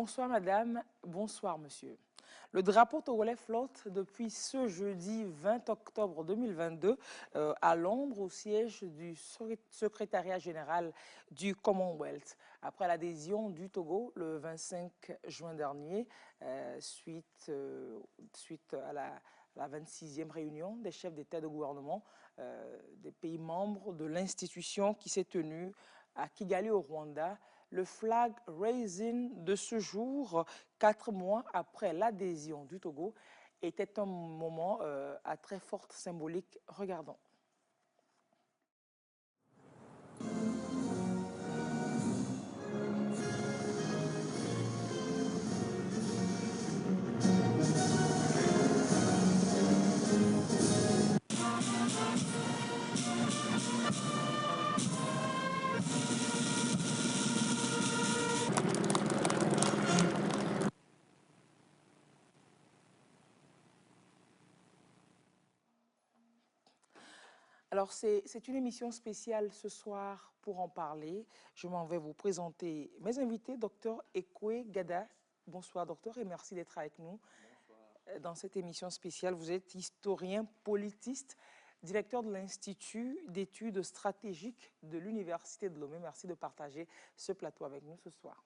Bonsoir madame, bonsoir monsieur. Le drapeau togolais flotte depuis ce jeudi 20 octobre 2022 à Londres au siège du secrétariat général du Commonwealth. Après l'adhésion du Togo le 25 juin dernier, suite à la 26e réunion des chefs d'État et de gouvernement des pays membres de l'institution qui s'est tenue à Kigali au Rwanda. Le flag raising de ce jour, 4 mois après l'adhésion du Togo, était un moment à très forte symbolique. Regardons. Alors, c'est une émission spéciale ce soir pour en parler. Je m'en vais vous présenter mes invités, Dr Ekwe Gada. Bonsoir, docteur, et merci d'être avec nous. Bonsoir. Dans cette émission spéciale. Vous êtes historien politiste, directeur de l'Institut d'études stratégiques de l'Université de Lomé. Merci de partager ce plateau avec nous ce soir.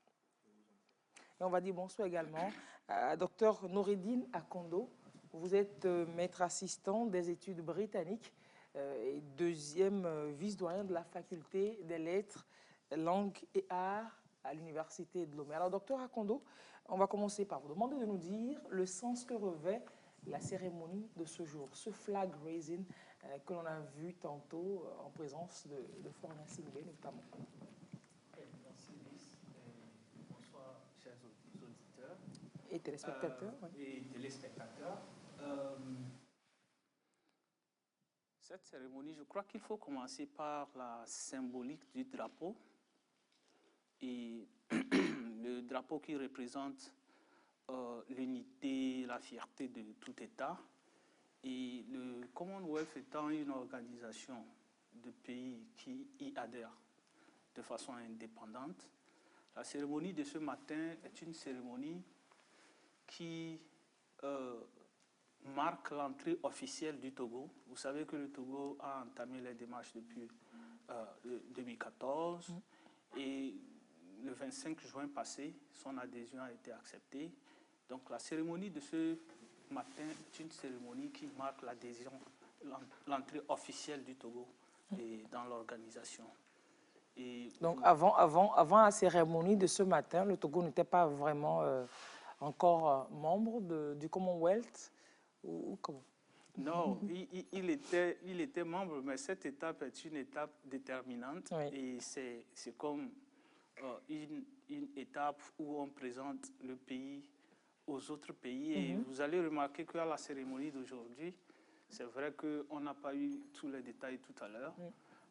Et on va dire bonsoir également à Dr Noureddine Akondo. Vous êtes maître assistant des études britanniques et deuxième vice-doyen de la faculté des lettres, langues et arts à l'université de Lomé. Alors, docteur Akondo, on va commencer par vous demander de nous dire le sens que revêt la cérémonie de ce jour, ce flag raising que l'on a vu tantôt en présence de Florian Singbe notamment. Merci Lys. Bonsoir chers auditeurs et téléspectateurs. Cette cérémonie, je crois qu'il faut commencer par la symbolique du drapeau. Et le drapeau qui représente l'unité, la fierté de tout État. Et le Commonwealth étant une organisation de pays qui y adhèrent de façon indépendante, la cérémonie de ce matin est une cérémonie qui marque l'entrée officielle du Togo. Vous savez que le Togo a entamé les démarches depuis 2014 et le 25 juin passé, son adhésion a été acceptée. Donc la cérémonie de ce matin est une cérémonie qui marque l'adhésion, l'entrée officielle du Togo dans l'organisation. Donc avant la cérémonie de ce matin, le Togo n'était pas vraiment encore membre du Commonwealth ou comment? Non, il était membre, mais cette étape est une étape déterminante. Oui. Et c'est comme une étape où on présente le pays aux autres pays. Et vous allez remarquer qu'à la cérémonie d'aujourd'hui, c'est vrai qu'on n'a pas eu tous les détails tout à l'heure.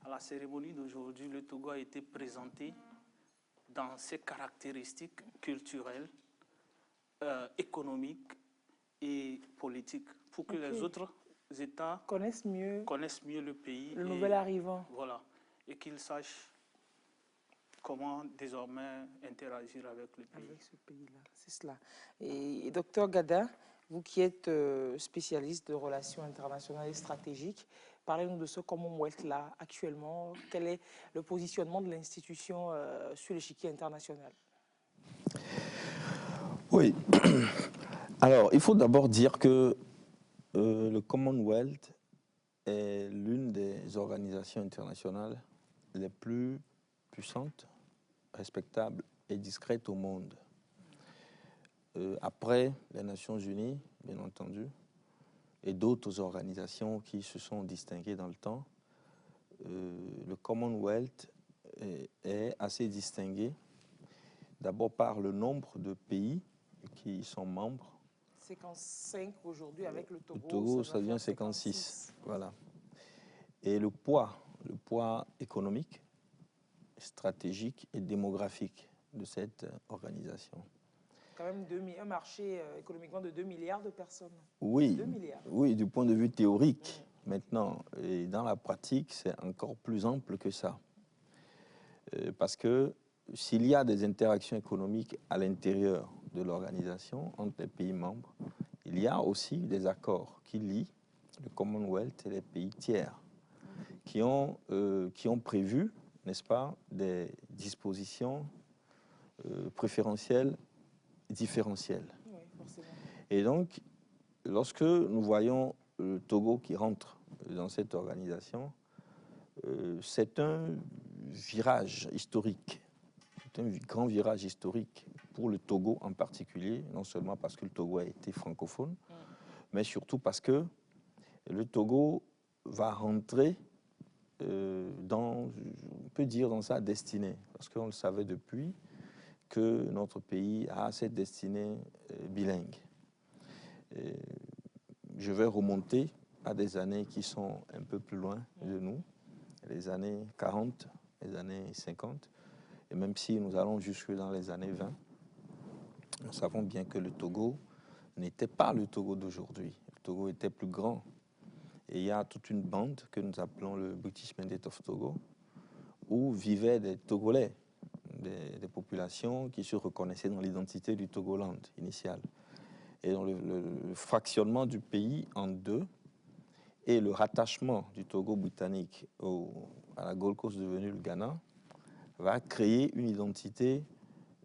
À la cérémonie d'aujourd'hui, le Togo a été présenté dans ses caractéristiques culturelles, économiques et politiques, pour que les autres États connaissent mieux le pays. Le nouvel arrivant. Voilà, et qu'ils sachent comment désormais interagir avec le pays. Avec ce pays-là, c'est cela. Et docteur Gada, vous qui êtes spécialiste de relations internationales et stratégiques, parlez-nous de ce Commonwealth-là actuellement. Quel est le positionnement de l'institution sur l'échiquier international? Oui. Alors, il faut d'abord dire que le Commonwealth est l'une des organisations internationales les plus puissantes, respectables et discrètes au monde. Après les Nations Unies, bien entendu, et d'autres organisations qui se sont distinguées dans le temps, le Commonwealth est assez distingué, d'abord par le nombre de pays qui sont membres. 55 aujourd'hui avec le Togo. Le Togo, ça devient 56. Voilà. Et le poids économique, stratégique et démographique de cette organisation. Quand même un marché économiquement de 2 milliards de personnes. Oui, 2 milliards. Oui, du point de vue théorique. Maintenant, et dans la pratique, c'est encore plus ample que ça. Parce que s'il y a des interactions économiques à l'intérieur de l'organisation, entre les pays membres, il y a aussi des accords qui lient le Commonwealth et les pays tiers, qui ont prévu, n'est-ce pas, des dispositions préférentielles différentielles. Oui, forcément. Et donc, lorsque nous voyons le Togo qui rentre dans cette organisation, c'est un virage historique, c'est un grand virage historique pour le Togo en particulier, non seulement parce que le Togo a été francophone, mais surtout parce que le Togo va rentrer on peut dire dans sa destinée, parce qu'on le savait depuis, que notre pays a cette destinée bilingue. Et je vais remonter à des années qui sont un peu plus loin de nous, les années 40, les années 50, et même si nous allons jusque dans les années 20, nous savons bien que le Togo n'était pas le Togo d'aujourd'hui. Le Togo était plus grand. Et il y a toute une bande que nous appelons le British Mandate of Togo, où vivaient des Togolais, des populations qui se reconnaissaient dans l'identité du Togoland initial. Et dans le fractionnement du pays en deux et le rattachement du Togo britannique à la Gold Coast devenue le Ghana va créer une identité,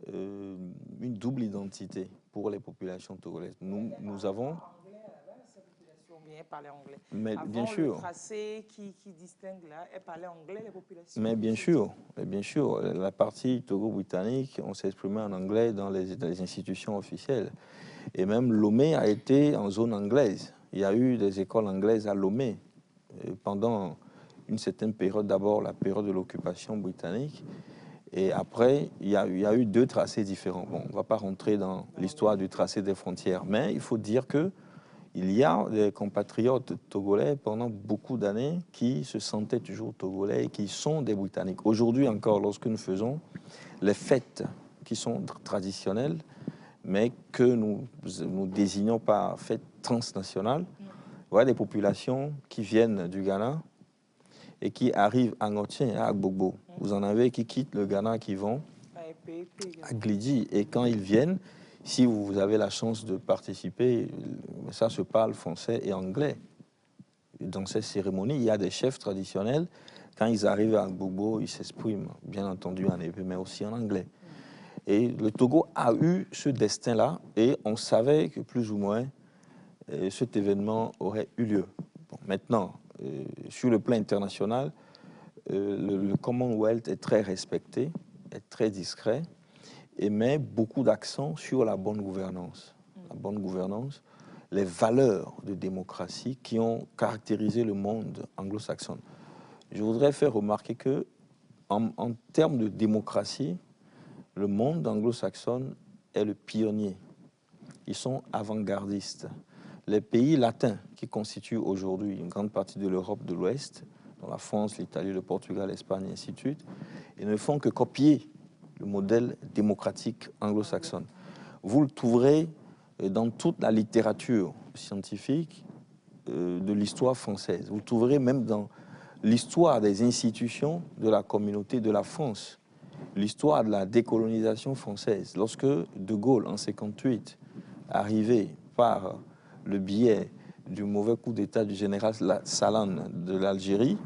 une double identité pour les populations togolaises. Nous avons... Parler anglais. Mais avant, bien sûr. Le tracé qui distingue là, elle parlait anglais, les populations. Mais bien sûr, la partie togo-britannique, on s'exprimait en anglais dans les institutions officielles. Et même Lomé a été en zone anglaise. Il y a eu des écoles anglaises à Lomé pendant une certaine période, d'abord la période de l'occupation britannique. Et après, il y a eu deux tracés différents. Bon, on ne va pas rentrer dans l'histoire du tracé des frontières, mais il faut dire que il y a des compatriotes togolais pendant beaucoup d'années qui se sentaient toujours togolais et qui sont des Britanniques. Aujourd'hui encore, lorsque nous faisons les fêtes qui sont traditionnelles, mais que nous désignons par fêtes transnationales, voilà des populations qui viennent du Ghana et qui arrivent à Ngotien et à Gbogbo. Vous en avez qui quittent le Ghana, qui vont à Glidji. Et quand ils viennent, si vous avez la chance de participer, ça se parle français et anglais. Dans ces cérémonies, il y a des chefs traditionnels. Quand ils arrivent à Gbogbo, ils s'expriment, bien entendu, en hébreu, mais aussi en anglais. Et le Togo a eu ce destin-là, et on savait que plus ou moins, cet événement aurait eu lieu. Bon, maintenant, sur le plan international, le Commonwealth est très respecté, est très discret, et met beaucoup d'accent sur la bonne gouvernance. La bonne gouvernance, les valeurs de démocratie qui ont caractérisé le monde anglo-saxon. Je voudrais faire remarquer que, en termes de démocratie, le monde anglo-saxon est le pionnier. Ils sont avant-gardistes. Les pays latins qui constituent aujourd'hui une grande partie de l'Europe de l'Ouest, dont la France, l'Italie, le Portugal, l'Espagne, et ainsi de suite, ils ne font que copier le modèle démocratique anglo-saxon. Vous le trouverez dans toute la littérature scientifique de l'histoire française. Vous le trouverez même dans l'histoire des institutions de la communauté de la France, l'histoire de la décolonisation française. Lorsque De Gaulle, en 1958, arrivé par le biais du mauvais coup d'État du général Salan de l'Algérie,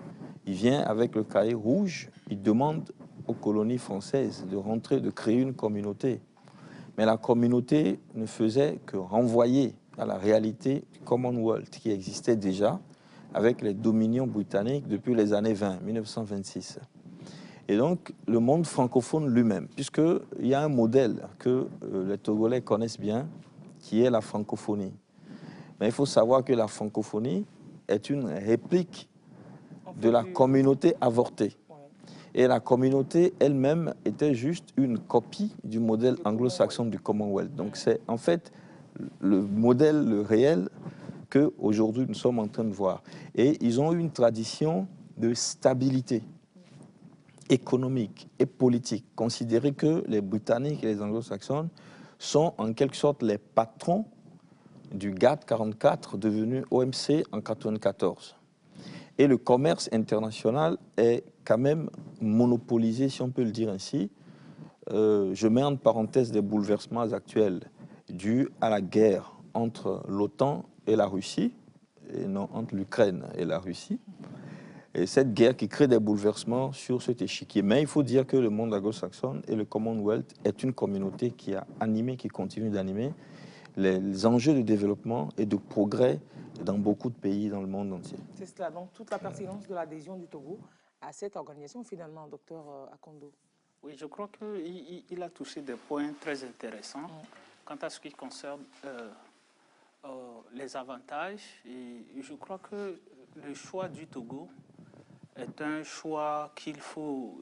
il vient avec le cahier rouge, il demande aux colonies françaises de rentrer, de créer une communauté. Mais la communauté ne faisait que renvoyer à la réalité du Commonwealth qui existait déjà avec les dominions britanniques depuis les années 20, 1926. Et donc, le monde francophone lui-même, puisqu'il y a un modèle que les Togolais connaissent bien, qui est la francophonie. Mais il faut savoir que la francophonie est une réplique de la communauté avortée. Et la communauté elle-même était juste une copie du modèle anglo-saxon du Commonwealth. Donc c'est en fait le modèle le réel qu'aujourd'hui nous sommes en train de voir. Et ils ont une tradition de stabilité économique et politique. Considérer que les Britanniques et les anglo-saxons sont en quelque sorte les patrons du GATT 44 devenu OMC en 1994. Et le commerce international est quand même monopolisé, si on peut le dire ainsi. Je mets en parenthèse des bouleversements actuels due à la guerre entre l'OTAN et la Russie, et non entre l'Ukraine et la Russie. Et cette guerre qui crée des bouleversements sur cet échiquier. Mais il faut dire que le monde anglo-saxon et le Commonwealth est une communauté qui a animé, qui continue d'animer les enjeux de développement et de progrès dans beaucoup de pays dans le monde entier. C'est cela, donc toute la pertinence de l'adhésion du Togo à cette organisation, finalement, docteur Akondo. Oui, je crois qu'il a touché des points très intéressants quant à ce qui concerne les avantages. Et je crois que le choix du Togo est un choix qu'il faut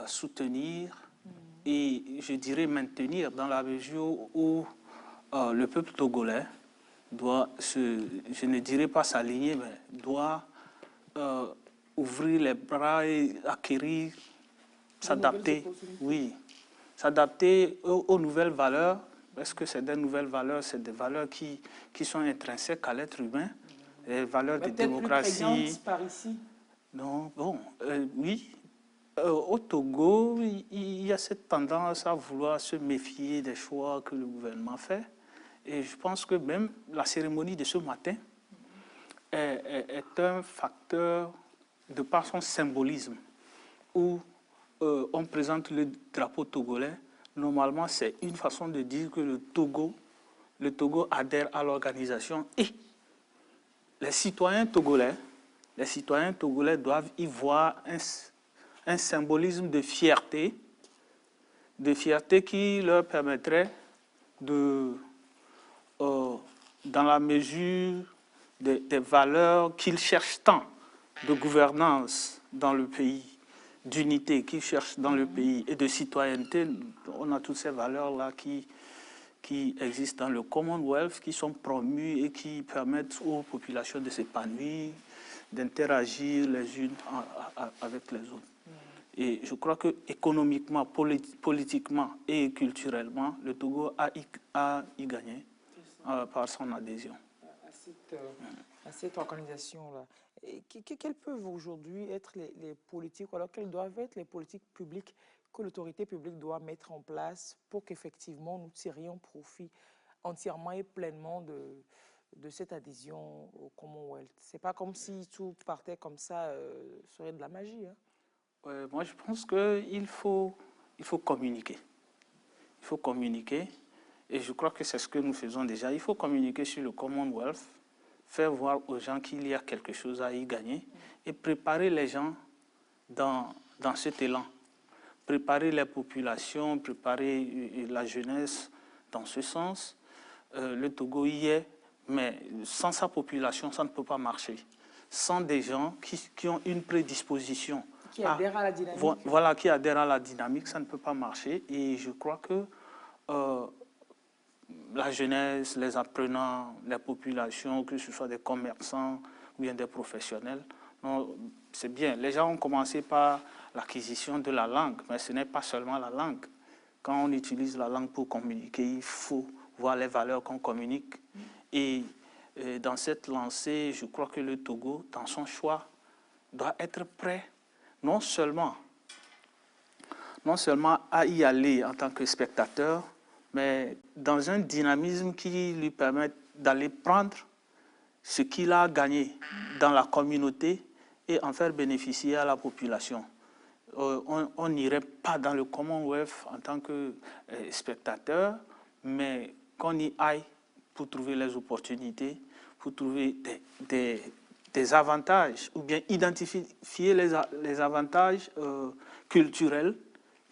soutenir et, je dirais, maintenir dans la mesure où le peuple togolais doit, je ne dirais pas s'aligner, mais doit ouvrir les bras et acquérir, s'adapter, oui, s'adapter aux nouvelles valeurs, parce que c'est des nouvelles valeurs, c'est des valeurs qui sont intrinsèques à l'être humain, les valeurs de démocratie. Plus par ici. Non, bon, oui. Au Togo, il y a cette tendance à vouloir se méfier des choix que le gouvernement fait. Et je pense que même la cérémonie de ce matin est un facteur de par son symbolisme, où on présente le drapeau togolais. Normalement, c'est une façon de dire que le Togo adhère à l'organisation et les citoyens togolais doivent y voir un symbolisme de fierté qui leur permettrait de, dans la mesure des valeurs qu'ils cherchent tant, de gouvernance dans le pays, d'unité qu'ils cherchent dans le pays et de citoyenneté. On a toutes ces valeurs-là qui existent dans le Commonwealth, qui sont promues et qui permettent aux populations de s'épanouir, d'interagir les unes avec les autres. Et je crois que économiquement, politiquement et culturellement, le Togo a y gagné par son adhésion. À cette organisation-là. Quelles peuvent aujourd'hui être les politiques, ou alors quelles doivent être les politiques publiques que l'autorité publique doit mettre en place pour qu'effectivement nous tirions profit entièrement et pleinement de cette adhésion au Commonwealth? Ce n'est pas comme si tout partait comme ça, ce serait de la magie. Hein? Moi, je pense qu'il faut communiquer. Il faut communiquer, et je crois que c'est ce que nous faisons déjà. Il faut communiquer sur le Commonwealth, faire voir aux gens qu'il y a quelque chose à y gagner et préparer les gens dans cet élan. Préparer les populations, préparer la jeunesse dans ce sens. Le Togo y est, mais sans sa population, ça ne peut pas marcher. Sans des gens qui ont une prédisposition, qui adhèrent à la dynamique. Voilà, qui adhèrent à la dynamique, ça ne peut pas marcher. Et je crois que la jeunesse, les apprenants, les populations, que ce soit des commerçants ou bien des professionnels, c'est bien. Les gens ont commencé par l'acquisition de la langue, mais ce n'est pas seulement la langue. Quand on utilise la langue pour communiquer, il faut voir les valeurs qu'on communique. Et dans cette lancée, je crois que le Togo, dans son choix, doit être prêt non seulement à y aller en tant que spectateur, mais dans un dynamisme qui lui permet d'aller prendre ce qu'il a gagné dans la communauté et en faire bénéficier à la population. On n'irait pas dans le Commonwealth en tant que spectateur, mais qu'on y aille pour trouver les opportunités, pour trouver des avantages, ou bien identifier les avantages culturels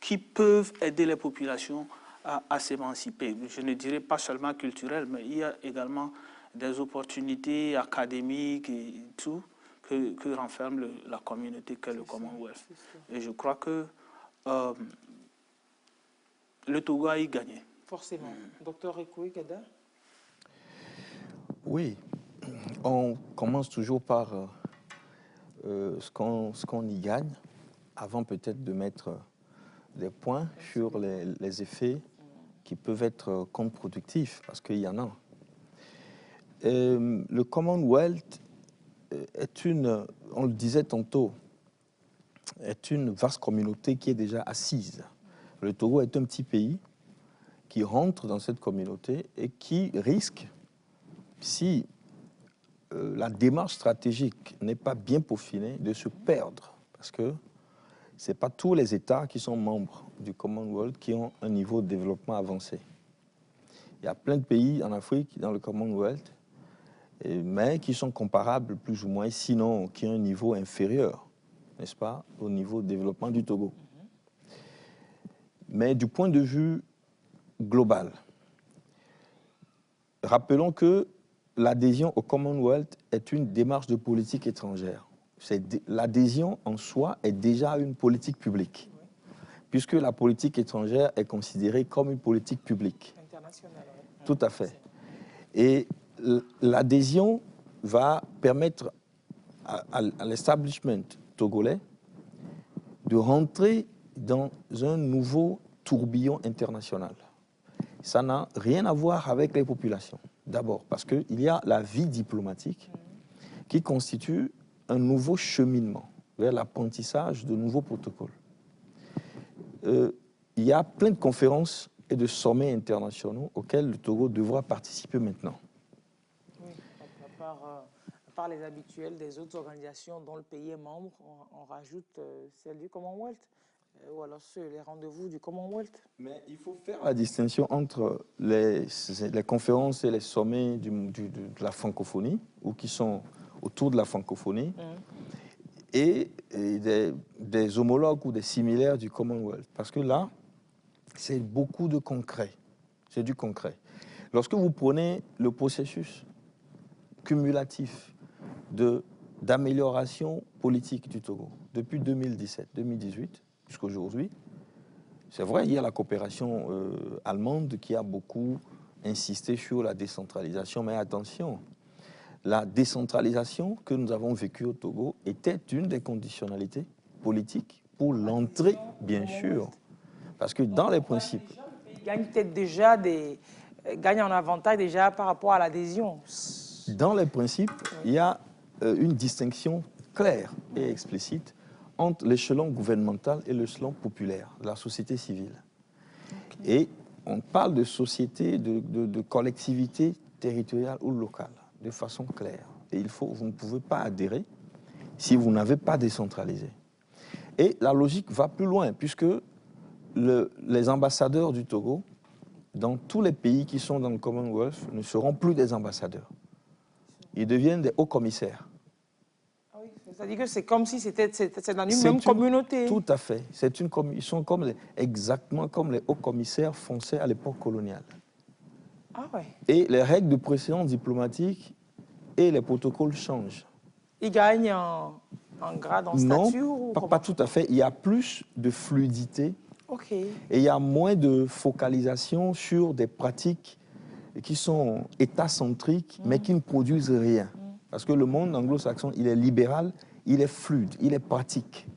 qui peuvent aider les populations à s'émanciper. Je ne dirais pas seulement culturels, mais il y a également des opportunités académiques et tout que renferme la communauté qu'est le Commonwealth. Et je crois que le Togo a y gagné. Forcément. Docteur Ekoué Gada? Oui, on commence toujours par ce qu'on y gagne, avant peut-être de mettre des points sur les effets qui peuvent être contre-productifs, parce qu'il y en a. Le Commonwealth est on le disait tantôt, est une vaste communauté qui est déjà assise. Le Togo est un petit pays qui rentrent dans cette communauté et qui risquent, si la démarche stratégique n'est pas bien peaufinée, de se perdre. Parce que ce n'est pas tous les États qui sont membres du Commonwealth qui ont un niveau de développement avancé. Il y a plein de pays en Afrique, dans le Commonwealth, mais qui sont comparables plus ou moins, sinon qui ont un niveau inférieur, n'est-ce pas, au niveau de développement du Togo. Mais du point de vue global, rappelons que l'adhésion au Commonwealth est une démarche de politique étrangère. L'adhésion en soi est déjà une politique publique, puisque la politique étrangère est considérée comme une politique publique. Internationale. Tout à fait. Et l'adhésion va permettre à l'establishment togolais de rentrer dans un nouveau tourbillon international. Ça n'a rien à voir avec les populations. D'abord, parce qu'il y a la vie diplomatique qui constitue un nouveau cheminement vers l'apprentissage de nouveaux protocoles. Il y a plein de conférences et de sommets internationaux auxquels le Togo devra participer maintenant. Oui, à part les habituels des autres organisations dont le pays est membre, on rajoute celle du Commonwealth, ou alors les rendez-vous du Commonwealth. Mais il faut faire la distinction entre les conférences et les sommets de la francophonie, ou qui sont autour de la francophonie, et des homologues ou des similaires du Commonwealth. Parce que là, c'est beaucoup de concret. C'est du concret. Lorsque vous prenez le processus cumulatif d'amélioration politique du Togo, depuis 2017-2018 jusqu'à aujourd'hui, c'est vrai, il y a la coopération allemande qui a beaucoup insisté sur la décentralisation, mais attention, la décentralisation que nous avons vécue au Togo était une des conditionnalités politiques pour l'entrée, bien sûr. Parce que dans les principes... Il gagne peut-être déjà gagne en avantage déjà par rapport à l'adhésion. Dans les principes, il y a une distinction claire et explicite entre l'échelon gouvernemental et l'échelon populaire, la société civile. Okay. Et on parle de société, de collectivité territoriale ou locale, de façon claire. Et vous ne pouvez pas adhérer si vous n'avez pas décentralisé. Et la logique va plus loin, puisque les ambassadeurs du Togo, dans tous les pays qui sont dans le Commonwealth, ne seront plus des ambassadeurs. Ils deviennent des hauts commissaires. C'est-à-dire que c'est comme si c'était dans une même communauté. Tout à fait. Ils sont exactement comme les hauts commissaires français à l'époque coloniale. Ah ouais. Et les règles de précédence diplomatique et les protocoles changent. Ils gagnent en grade, en statut? Non, pas tout à fait. Il y a plus de fluidité. Okay. Et il y a moins de focalisation sur des pratiques qui sont étacentriques, mais qui ne produisent rien. Parce que le monde anglo-saxon, il est libéral, il est fluide, il est pratique.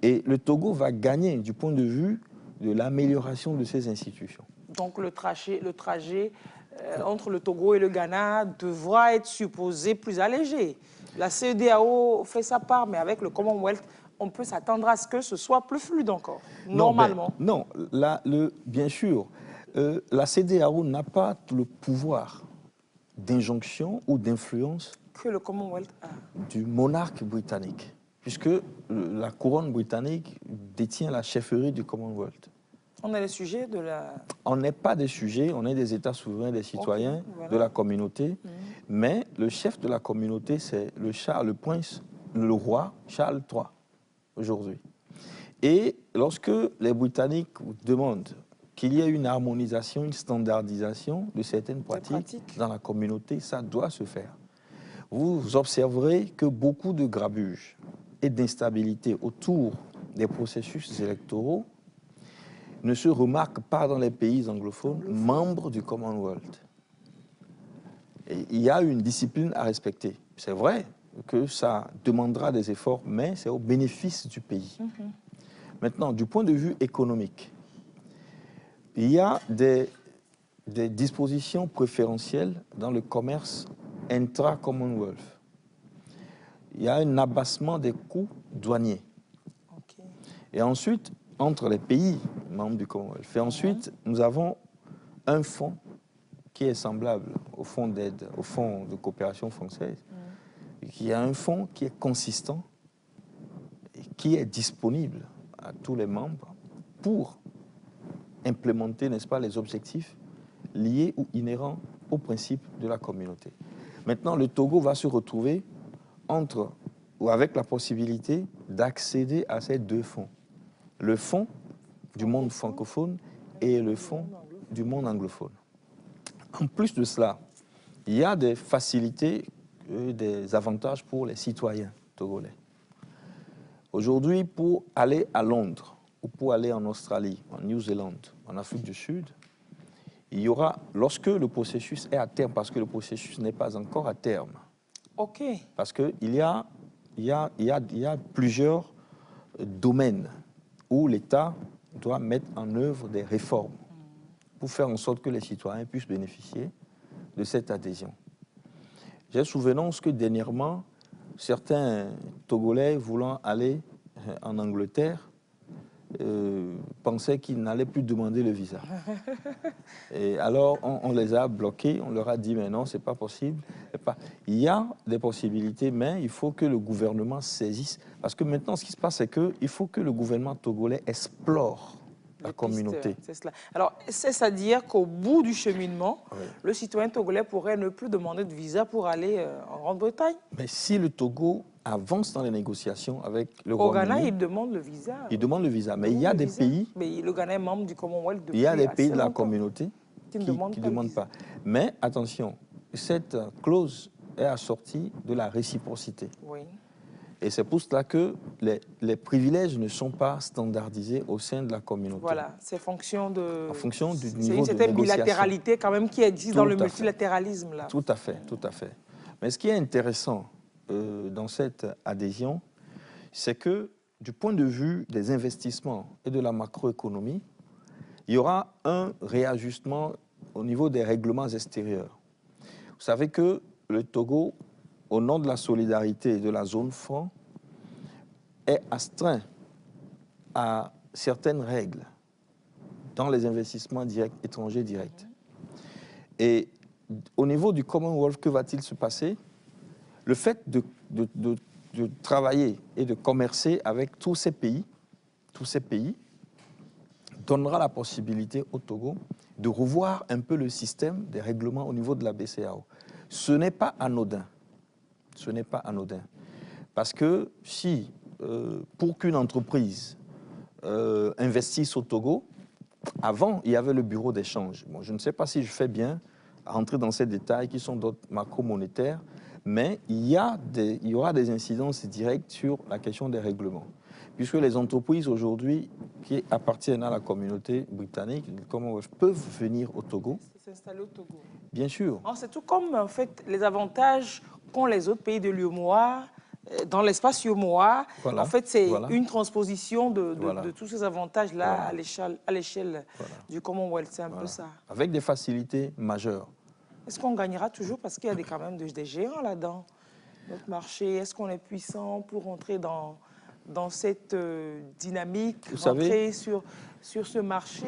Et le Togo va gagner du point de vue de l'amélioration de ses institutions. Donc le trajet entre le Togo et le Ghana devra être supposé plus allégé. La CEDEAO fait sa part, mais avec le Commonwealth, on peut s'attendre à ce que ce soit plus fluide encore, normalement. Non, bien sûr, la CEDEAO n'a pas le pouvoir d'injonction ou d'influence que le Commonwealth a du monarque britannique, puisque la couronne britannique détient la chefferie du Commonwealth. On est les sujets de la... On n'est pas des sujets, on est des États souverains, des citoyens de la communauté, mais le chef de la communauté, c'est le prince, le roi Charles III, aujourd'hui. Et lorsque les Britanniques demandent qu'il y ait une harmonisation, une standardisation de certaines pratiques dans la communauté, ça doit se faire. Vous observerez que beaucoup de grabuge et d'instabilité autour des processus électoraux ne se remarquent pas dans les pays anglophones membres du Commonwealth. Et il y a une discipline à respecter. C'est vrai que ça demandera des efforts, mais c'est au bénéfice du pays. Maintenant, du point de vue économique, il y a des dispositions préférentielles dans le commerce intra-Commonwealth. Il y a un abaissement des coûts douaniers. Okay. Et ensuite, entre les pays membres du Commonwealth. Et ensuite, nous avons un fonds qui est semblable au fonds d'aide, au fonds de coopération française, qui est un fonds qui est consistant et qui est disponible à tous les membres pour implémenter, n'est-ce pas, les objectifs liés ou inhérents aux principes de la communauté. Maintenant, le Togo va se retrouver entre ou avec la possibilité d'accéder à ces deux fonds. Le fonds du monde francophone et le fonds du monde anglophone. En plus de cela, il y a des facilités et des avantages pour les citoyens togolais. Aujourd'hui, pour aller à Londres ou pour aller en Australie, en Nouvelle-Zélande, en Afrique du Sud, il y aura, lorsque le processus est à terme, parce que le processus n'est pas encore à terme, parce qu'il y a plusieurs domaines où l'État doit mettre en œuvre des réformes pour faire en sorte que les citoyens puissent bénéficier de cette adhésion. J'ai souvenance que dernièrement, certains Togolais voulant aller en Angleterre pensaient qu'ils n'allaient plus demander le visa. Et alors, on les a bloqués, on leur a dit, mais non, ce n'est pas possible. Il y a des possibilités, mais il faut que le gouvernement saisisse. Parce que maintenant, ce qui se passe, c'est qu'il faut que le gouvernement togolais explore la communauté. C'est cela. Alors, c'est-à-dire qu'au bout du cheminement, le citoyen togolais pourrait ne plus demander de visa pour aller en Grande-Bretagne. Mais si le Togo avance dans les négociations avec le Royaume-Uni... Au Ghana, Royaume-Uni, il demande le visa. Il demande le visa, mais il y a des pays... Mais le Ghana est membre du Commonwealth depuis Il y a des pays de la longtemps communauté qui ne demandent pas. pas. Mais attention, cette clause est assortie de la réciprocité. Oui. Et c'est pour cela que les privilèges ne sont pas standardisés au sein de la communauté. Voilà, c'est fonction du niveau de négociation. C'est une certaine bilatéralité quand même qui existe dans le multilatéralisme. Là. Tout à fait, tout à fait. Mais ce qui est intéressant dans cette adhésion, c'est que du point de vue des investissements et de la macroéconomie, il y aura un réajustement au niveau des règlements extérieurs. Vous savez que le Togo, au nom de la solidarité de la zone franc, est astreint à certaines règles dans les investissements directs, étrangers directs. Et au niveau du Commonwealth, que va-t-il se passer? Le fait de travailler et de commercer avec tous ces pays donnera la possibilité au Togo de revoir un peu le système des règlements au niveau de la BCEAO. Ce n'est pas anodin. Ce n'est pas anodin. Parce que si, pour qu'une entreprise investisse au Togo, avant, il y avait le bureau d'échange. Bon, je ne sais pas si je fais bien à rentrer dans ces détails qui sont d'autres macro-monétaires, mais il y aura des incidences directes sur la question des règlements. Puisque les entreprises aujourd'hui qui appartiennent à la communauté britannique, peuvent venir au Togo. S'installer au Togo. Bien sûr. C'est tout comme en fait, les avantages qu'ont les autres pays de l'UEMOA, dans l'espace UEMOA. Voilà. En fait, c'est une transposition de tous ces avantages-là à l'échelle du Commonwealth. C'est un peu ça. Avec des facilités majeures. Est-ce qu'on gagnera toujours parce qu'il y a quand même des géants là-dedans, notre marché? Est-ce qu'on est puissant pour rentrer dans cette dynamique, rentrer sur ce marché?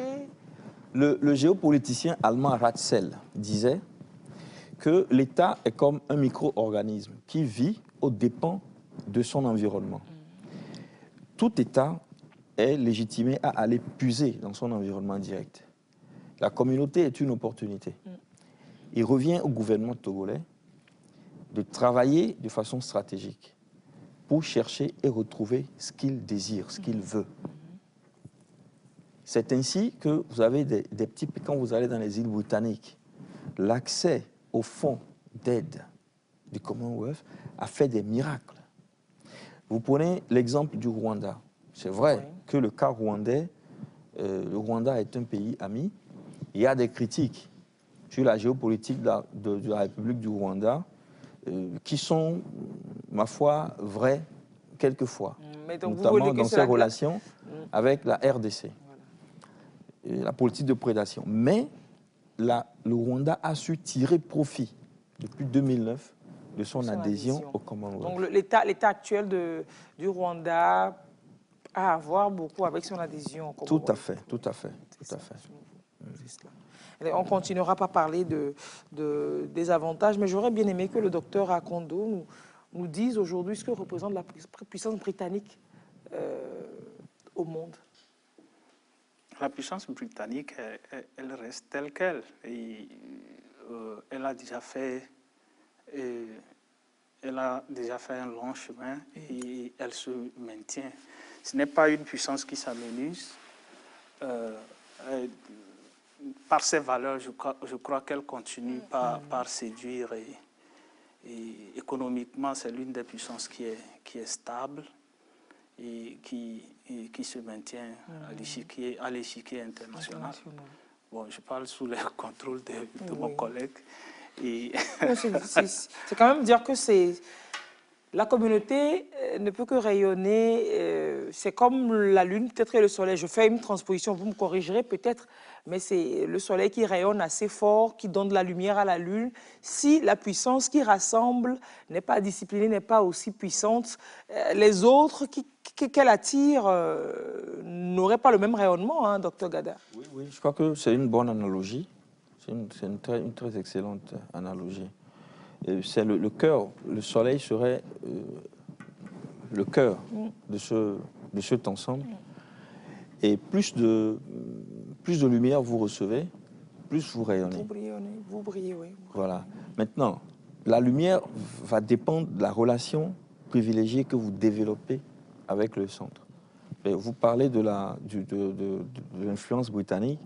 Le géopoliticien allemand Ratzel disait que l'État est comme un micro-organisme qui vit aux dépens de son environnement. Tout État est légitimé à aller puiser dans son environnement direct. La communauté est une opportunité. Il revient au gouvernement togolais de travailler de façon stratégique pour chercher et retrouver ce qu'il désire, ce qu'il veut. C'est ainsi que vous avez des petits... Quand vous allez dans les îles britanniques, l'accès aux fonds d'aide du Commonwealth a fait des miracles. Vous prenez l'exemple du Rwanda. C'est vrai que le cas rwandais, le Rwanda est un pays ami. Il y a des critiques sur la géopolitique de la République du Rwanda qui sont, ma foi, vraies quelquefois, notamment dans ses relations avec la RDC, et la politique de prédation. Mais le Rwanda a su tirer profit depuis 2009 de son adhésion au Commonwealth. Donc l'état actuel du Rwanda à avoir beaucoup avec son adhésion. Tout à fait, tout à fait, tout à fait. On continuera par parler des avantages, mais j'aurais bien aimé que le docteur Akondo nous dise aujourd'hui ce que représente la puissance britannique au monde. La puissance britannique, elle reste telle qu'elle. Elle a déjà fait un long chemin et elle se maintient. Ce n'est pas une puissance qui s'amenuise. Par ses valeurs, je crois qu'elle continue par séduire et économiquement, c'est l'une des puissances qui est stable et qui se maintient à l'échiquier international. Bon, je parle sous le contrôle de mon collègue. C'est quand même dire que la communauté ne peut que rayonner. C'est comme la Lune, peut-être et le Soleil. Je fais une transposition, vous me corrigerez peut-être, mais c'est le Soleil qui rayonne assez fort, qui donne de la lumière à la Lune. Si la puissance qui rassemble n'est pas disciplinée, n'est pas aussi puissante, les autres qu'elle attire n'auraient pas le même rayonnement, hein, Dr Gada. Oui, je crois que c'est une bonne analogie. C'est une très excellente analogie. C'est le cœur, le Soleil serait le cœur de cet ensemble. Et plus de lumière vous recevez, plus vous rayonnez. Vous brillez, oui. Voilà. Maintenant, la lumière va dépendre de la relation privilégiée que vous développez avec le centre. Et vous parlez de l'influence britannique.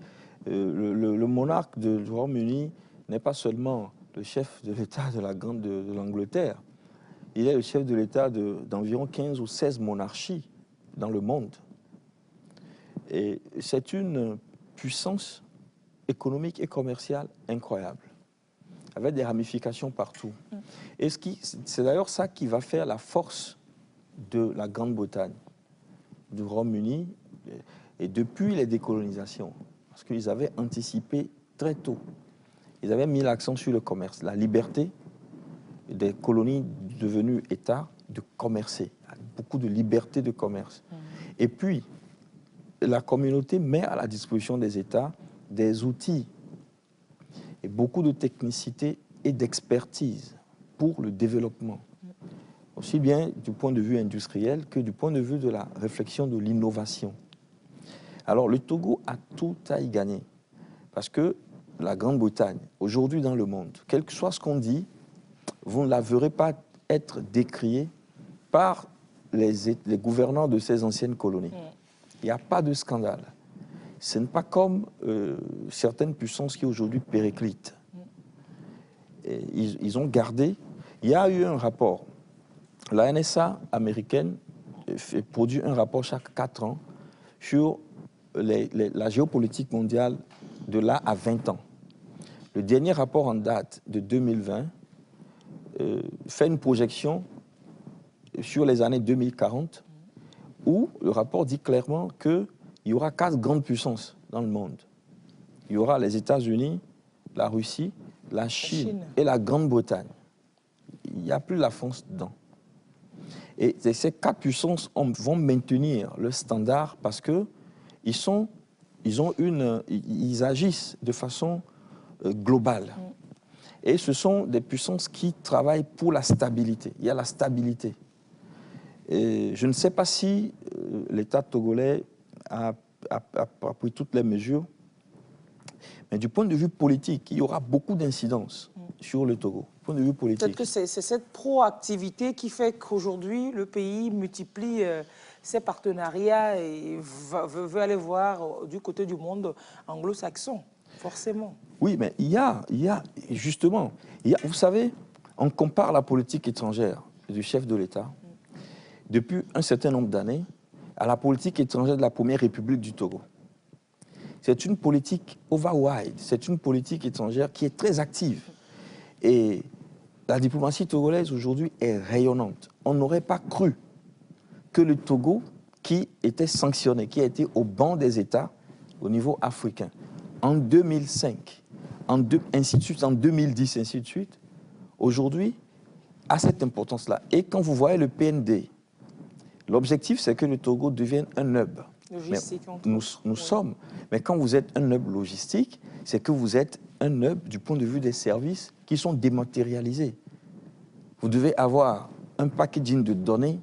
Le monarque du Royaume-Uni n'est pas seulement le chef de l'État de l'Angleterre. Il est le chef de l'État d'environ 15 ou 16 monarchies dans le monde. Et c'est une puissance économique et commerciale incroyable, avec des ramifications partout. Et c'est d'ailleurs ça qui va faire la force de la Grande-Bretagne, du Royaume-Uni, et depuis les décolonisations, parce qu'ils avaient anticipé très tôt. Ils avaient mis l'accent sur le commerce, la liberté des colonies devenues États de commercer, beaucoup de liberté de commerce. Et puis, la communauté met à la disposition des États des outils et beaucoup de technicité et d'expertise pour le développement, aussi bien du point de vue industriel que du point de vue de la réflexion de l'innovation. Alors, le Togo a tout à y gagner, parce que la Grande-Bretagne, aujourd'hui dans le monde, quel que soit ce qu'on dit, vous ne la verrez pas être décriée par les gouvernants de ces anciennes colonies. Il n'y a pas de scandale. Ce n'est pas comme certaines puissances qui aujourd'hui périclitent. Et ils ont gardé. Il y a eu un rapport. La NSA américaine produit un rapport chaque 4 ans sur la géopolitique mondiale de là à 20 ans. Le dernier rapport en date de 2020 fait une projection sur les années 2040 où le rapport dit clairement qu'il y aura 4 grandes puissances dans le monde. Il y aura les États-Unis, la Russie, la Chine et la Grande-Bretagne. Il n'y a plus la France dedans. Et ces 4 puissances vont maintenir le standard parce qu'ils agissent de façon globale. Et ce sont des puissances qui travaillent pour la stabilité. Il y a la stabilité. Et je ne sais pas si l'État togolais a pris toutes les mesures, mais du point de vue politique, il y aura beaucoup d'incidences sur le Togo. Du point de vue politique. Peut-être que c'est cette proactivité qui fait qu'aujourd'hui, le pays multiplie ses partenariats et veut aller voir du côté du monde anglo-saxon, forcément. Oui, mais il y a justement, vous savez, on compare la politique étrangère du chef de l'État depuis un certain nombre d'années à la politique étrangère de la Première République du Togo. C'est une politique over-wide, c'est une politique étrangère qui est très active. Et la diplomatie togolaise aujourd'hui est rayonnante. On n'aurait pas cru que le Togo, qui était sanctionné, qui a été au banc des États au niveau africain, en 2005, ainsi de suite, en 2010, ainsi de suite, aujourd'hui, a cette importance-là. Et quand vous voyez le PND L'objectif, c'est que le Togo devienne un hub. Logistique, nous sommes. Mais quand vous êtes un hub logistique, c'est que vous êtes un hub du point de vue des services qui sont dématérialisés. Vous devez avoir un packaging de données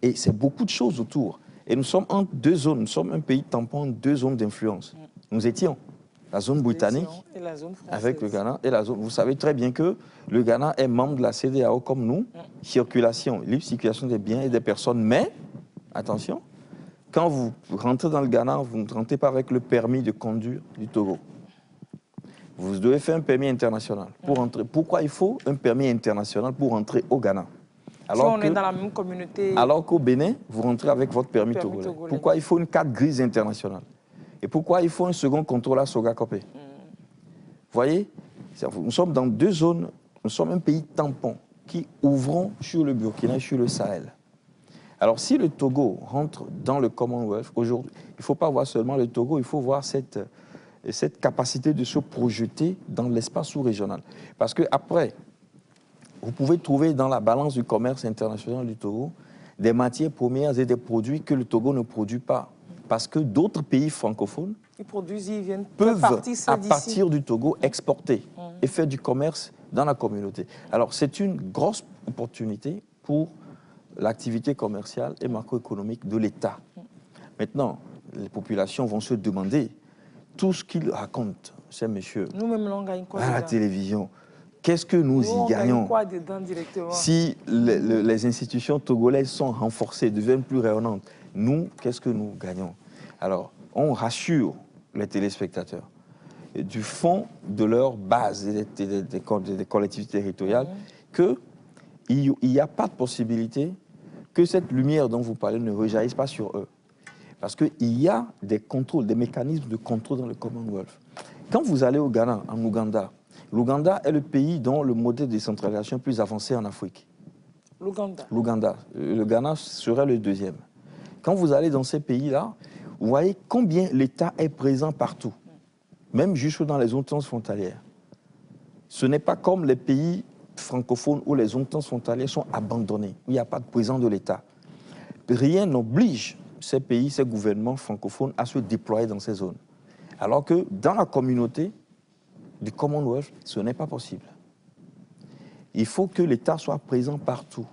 et c'est beaucoup de choses autour. Et nous sommes en deux zones. Nous sommes un pays tampon en deux zones d'influence. Nous étions la zone britannique et la zone avec le Ghana et la zone. Vous savez très bien que le Ghana est membre de la CEDEAO comme nous. Circulation, libre circulation des biens et des personnes. Mais, attention, quand vous rentrez dans le Ghana, vous ne rentrez pas avec le permis de conduire du Togo. Vous devez faire un permis international pour entrer. Pourquoi il faut un permis international pour entrer au Ghana? Alors on est dans la même communauté. Alors qu'au Bénin, vous rentrez avec votre permis togolais. Pourquoi il faut une carte grise internationale? Et pourquoi il faut un second contrôle à Sogakopé? Vous voyez, nous sommes dans deux zones, nous sommes un pays tampon qui ouvrons sur le Burkina et sur le Sahel. Alors si le Togo rentre dans le Commonwealth, aujourd'hui, il ne faut pas voir seulement le Togo, il faut voir cette capacité de se projeter dans l'espace sous-régional. Parce qu'après, vous pouvez trouver dans la balance du commerce international du Togo des matières premières et des produits que le Togo ne produit pas. Parce que d'autres pays francophones peuvent, à partir du Togo, exporter et faire du commerce dans la communauté. Alors, c'est une grosse opportunité pour l'activité commerciale et macroéconomique de l'État. Maintenant, les populations vont se demander tout ce qu'ils racontent, ces messieurs, à la télévision. Qu'est-ce que nous y gagnons si les institutions togolaises sont renforcées, deviennent plus rayonnantes? Nous, qu'est-ce que nous gagnons? Alors, on rassure les téléspectateurs du fond de leur base des collectivités territoriales qu'il n'y a pas de possibilité que cette lumière dont vous parlez ne rejaillisse pas sur eux. Parce qu'il y a des contrôles, des mécanismes de contrôle dans le Commonwealth. Quand vous allez au Ghana, en Ouganda, l'Ouganda est le pays dont le modèle de décentralisation est plus avancé en Afrique. L'Ouganda. Le Ghana serait le deuxième. Quand vous allez dans ces pays-là, vous voyez combien l'État est présent partout, même jusque dans les zones transfrontalières. Ce n'est pas comme les pays francophones où les zones transfrontalières sont abandonnées, où il n'y a pas de présence de l'État. Rien n'oblige ces pays, ces gouvernements francophones à se déployer dans ces zones. Alors que dans la communauté du Commonwealth, ce n'est pas possible. Il faut que l'État soit présent partout.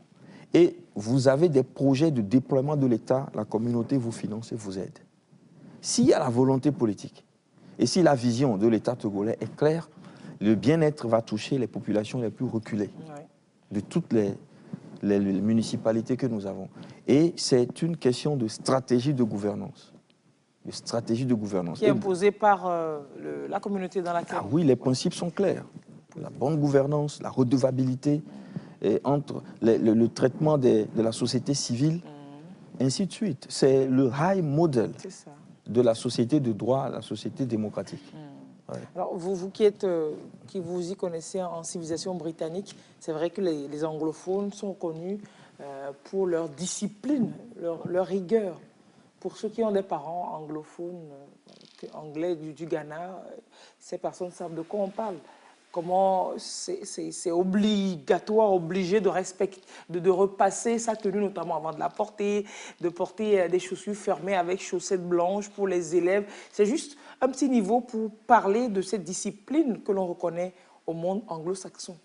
Et vous avez des projets de déploiement de l'État, la communauté vous finance et vous aide. S'il y a la volonté politique et si la vision de l'État togolais est claire, le bien-être va toucher les populations les plus reculées de toutes les municipalités que nous avons. Et c'est une question de stratégie de gouvernance. De stratégie de gouvernance. Qui est imposée par la communauté dans laquelle... Ah oui, les principes sont clairs. La bonne gouvernance, la redevabilité, et entre le traitement de la société civile, ainsi de suite. C'est le high model de la société de droit, la société démocratique. Ouais. Alors, vous qui vous y connaissez en civilisation britannique, c'est vrai que les anglophones sont connus pour leur discipline, leur rigueur. Pour ceux qui ont des parents anglophones, anglais du Ghana, ces personnes savent de quoi on parle. Comment c'est obligatoire, obligé de respecter, de repasser sa tenue, notamment avant de la porter, de porter des chaussures fermées avec chaussettes blanches pour les élèves. C'est juste un petit niveau pour parler de cette discipline que l'on reconnaît au monde anglo-saxon.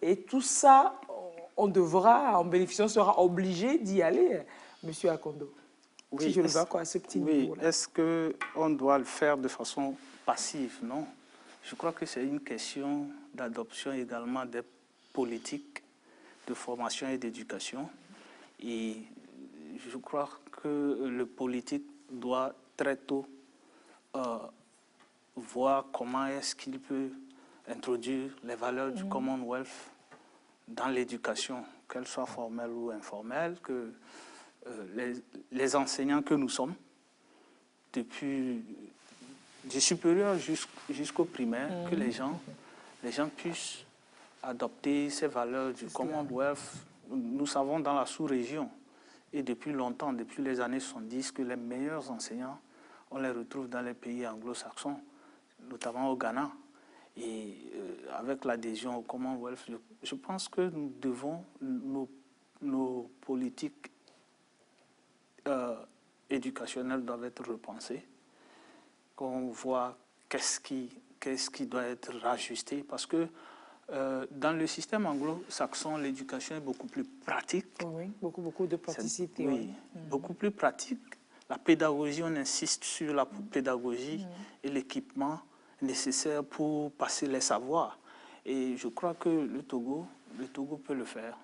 Et tout ça, on devra, en bénéficiant, sera obligé d'y aller, Monsieur Akondo. Oui, si je le vois à ce petit niveau-là. Est-ce qu'on doit le faire de façon passive? Non. Je crois que c'est une question d'adoption également des politiques de formation et d'éducation. Et je crois que le politique doit très tôt voir comment est-ce qu'il peut introduire les valeurs du Commonwealth dans l'éducation, qu'elle soit formelle ou informelle, que les enseignants que nous sommes, depuis du supérieur jusqu'au primaire, que les gens puissent adopter ces valeurs du Commonwealth. Nous savons dans la sous-région, et depuis longtemps, depuis les années 70, que les meilleurs enseignants, on les retrouve dans les pays anglo-saxons, notamment au Ghana. Et avec l'adhésion au Commonwealth, je pense que nous devons, nos politiques éducationnels doivent être repensés, qu'on voit qu'est-ce qui doit être rajusté, parce que dans le système anglo-saxon, l'éducation est beaucoup plus pratique. Oui, beaucoup de praticité. Oui, beaucoup plus pratique. La pédagogie, on insiste sur la pédagogie et l'équipement nécessaire pour passer les savoirs. Et je crois que le Togo peut le faire.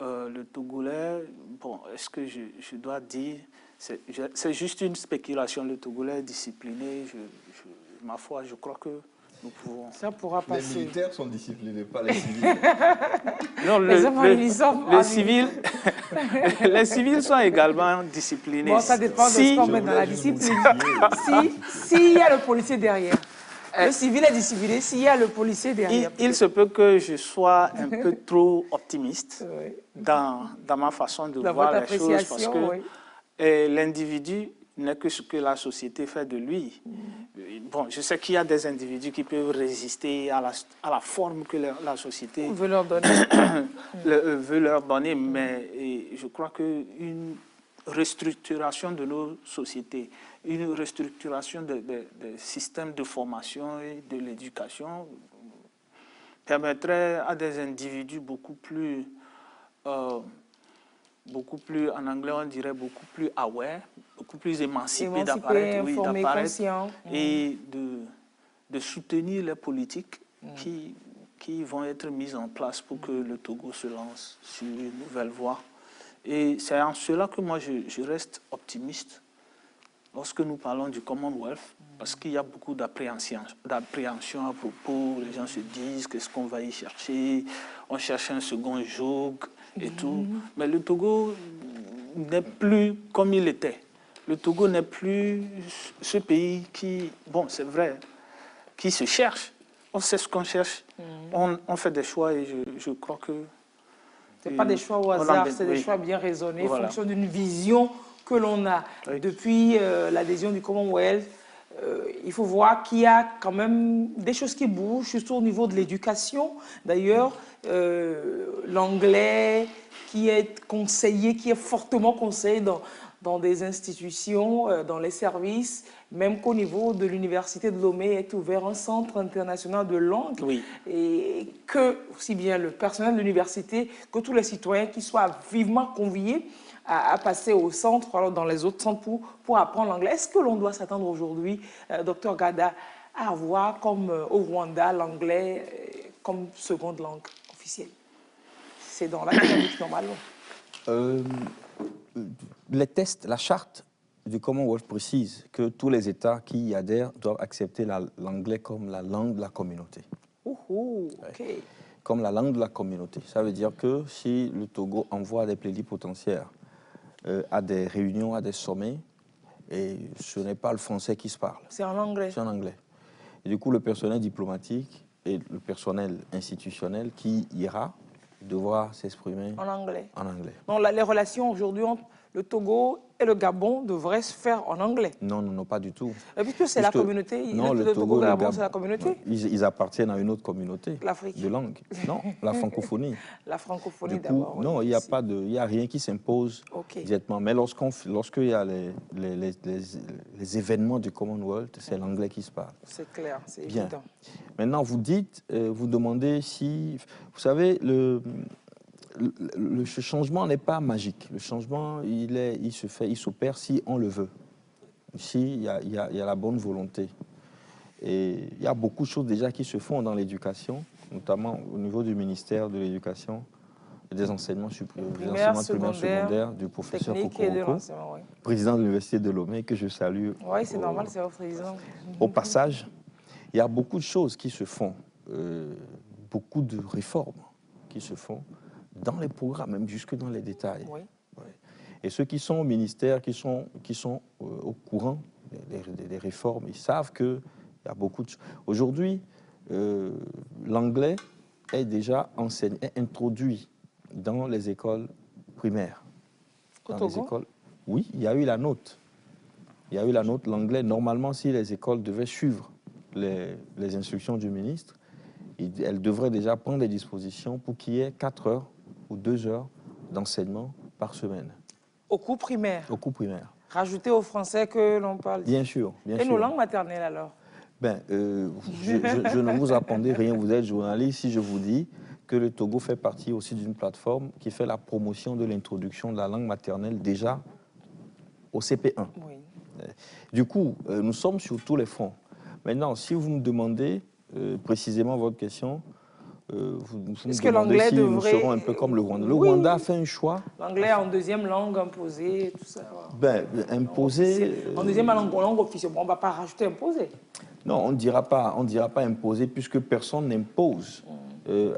Le Togolais, bon, est-ce que je dois dire, c'est juste une spéculation, le Togolais est discipliné, ma foi, je crois que nous pouvons... Ça pourra passer. Les militaires sont disciplinés, pas les civils. Non, les civils sont également disciplinés. Bon, ça dépend de ce qu'on met dans la discipline. S'il y a le policier derrière, le civil est discipliné, s'il y a le policier derrière. Il se peut que je sois un peu trop optimiste dans ma façon de voir les choses, parce que l'individu n'est que ce que la société fait de lui. Bon, je sais qu'il y a des individus qui peuvent résister à la forme que la société veut leur donner, mais je crois qu'une restructuration de nos sociétés, une restructuration des systèmes de formation et de l'éducation permettrait à des individus beaucoup plus, en anglais on dirait beaucoup plus aware, beaucoup plus émancipés d'apparaître et de soutenir les politiques qui vont être mises en place pour que le Togo se lance sur une nouvelle voie. Et c'est en cela que moi je reste optimiste lorsque nous parlons du Commonwealth, parce qu'il y a beaucoup d'appréhension à propos. Les gens se disent qu'est-ce qu'on va y chercher, on cherche un second joug et tout. Mais le Togo n'est plus comme il était. Le Togo n'est plus ce pays qui, bon c'est vrai, qui se cherche. On sait ce qu'on cherche, on fait des choix et je crois que... Ce n'est pas des choix au hasard, c'est des choix bien raisonnés, en fonction d'une vision que l'on a. Depuis l'adhésion du Commonwealth, il faut voir qu'il y a quand même des choses qui bougent, surtout au niveau de l'éducation. D'ailleurs, l'anglais qui est conseillé, qui est fortement conseillé dans des institutions, dans les services, même qu'au niveau de l'université de Lomé est ouvert un centre international de langue, et que aussi bien le personnel de l'université que tous les citoyens qui soient vivement conviés à passer au centre, alors dans les autres centres pour apprendre l'anglais. Est-ce que l'on doit s'attendre aujourd'hui, Dr Gada, à avoir comme au Rwanda l'anglais comme seconde langue officielle? C'est dans la dynamique normalement. Les tests, la charte du Commonwealth précise que tous les États qui y adhèrent doivent accepter l'anglais comme la langue de la communauté. Comme la langue de la communauté. Ça veut dire que si le Togo envoie des plénipotentiaires à des réunions, à des sommets, et ce n'est pas le français qui se parle. C'est en anglais. C'est en anglais. Et du coup, le personnel diplomatique et le personnel institutionnel qui ira devra s'exprimer en anglais. En anglais. Donc les relations aujourd'hui entre le Togo et le Gabon devraient se faire en anglais. Non, non, non, pas du tout. Et puisque c'est la communauté, non, le Togo et le Gabon, c'est la communauté. Ils appartiennent à une autre communauté de langue. Non, la francophonie. La francophonie d'abord. Non, il n'y a rien qui s'impose directement. Mais lorsqu'il y a les événements du Commonwealth, c'est l'anglais qui se parle. C'est clair, c'est évident. Maintenant, vous dites, vous demandez si... Vous savez, ce changement n'est pas magique. Le changement, il s'opère si on le veut. Si il y a la bonne volonté. Et il y a beaucoup de choses déjà qui se font dans l'éducation, notamment au niveau du ministère de l'Éducation et des enseignements primaires, secondaires, du professeur Kokoroko, président de l'Université de Lomé, que je salue. Oui, c'est normal, c'est votre président. Au passage, il y a beaucoup de choses qui se font, beaucoup de réformes qui se font dans les programmes, même jusque dans les détails. Oui. Ouais. Et ceux qui sont au ministère, qui sont au courant des réformes, ils savent qu'il y a beaucoup de choses. Aujourd'hui, l'anglais est déjà enseigné, est introduit dans les écoles primaires. Dans les écoles, oui, il y a eu la note. Il y a eu la note, l'anglais. Normalement, si les écoles devaient suivre les instructions du ministre, elles devraient déjà prendre des dispositions pour qu'il y ait 4 heures ou 2 heures d'enseignement par semaine. Au cours primaire. Au cours primaire. Rajouter au français que l'on parle. Bien sûr, bien sûr. Et nos langues maternelles alors? Ben, je ne vous apprendrai rien, vous êtes journaliste, si je vous dis que le Togo fait partie aussi d'une plateforme qui fait la promotion de l'introduction de la langue maternelle déjà au CP1. Oui. Du coup, nous sommes sur tous les fronts. Maintenant, si vous me demandez précisément votre question, vous me demandez si nous serons un peu comme le Rwanda. Le Rwanda a fait un choix. L'anglais en deuxième langue imposée, tout ça. Ben, imposé. En deuxième langue officielle, bon, on ne va pas rajouter imposé. Non, on ne dira pas imposé puisque personne n'impose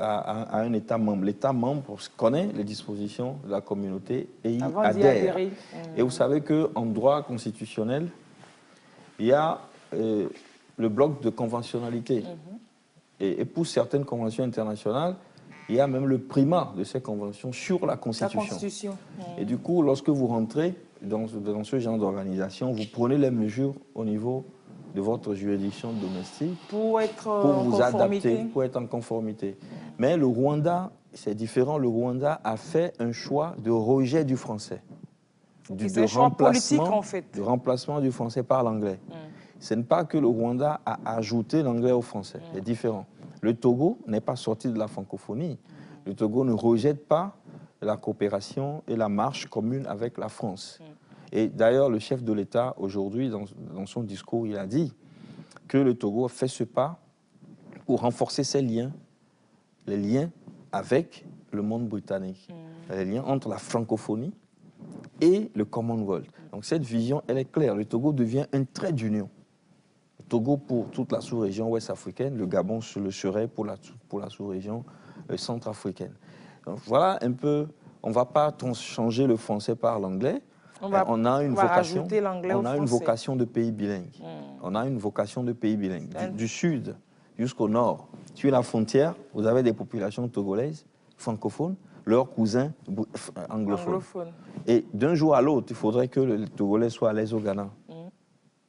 à un État membre. L'État membre connaît les dispositions de la communauté et il adhère. Et vous savez qu'en droit constitutionnel, il y a le bloc de conventionnalité. Et pour certaines conventions internationales, il y a même le primat de ces conventions sur la Constitution. Et du coup, lorsque vous rentrez dans ce genre d'organisation, vous prenez les mesures au niveau de votre juridiction domestique pour vous adapter, pour être en conformité. Mais le Rwanda, c'est différent. Le Rwanda a fait un choix de rejet du français. C'est un choix politique, en fait. De remplacement du français par l'anglais. Ce n'est pas que le Rwanda a ajouté l'anglais au français. C'est différent. Le Togo n'est pas sorti de la francophonie. Le Togo ne rejette pas la coopération et la marche commune avec la France. Et d'ailleurs, le chef de l'État, aujourd'hui, dans son discours, il a dit que le Togo a fait ce pas pour renforcer ses liens, les liens avec le monde britannique, les liens entre la francophonie et le Commonwealth. Donc cette vision, elle est claire. Le Togo devient un trait d'union. Le Togo pour toute la sous-région ouest-africaine, le Gabon le serait pour la sous-région centrafricaine. Donc voilà un peu, on ne va pas changer le français par l'anglais. On a une vocation de pays bilingue. On a une vocation de pays bilingue. Du sud jusqu'au nord, sur la frontière, vous avez des populations togolaises, francophones, leurs cousins anglophones. Et d'un jour à l'autre, il faudrait que les Togolais soient à l'aise au Ghana.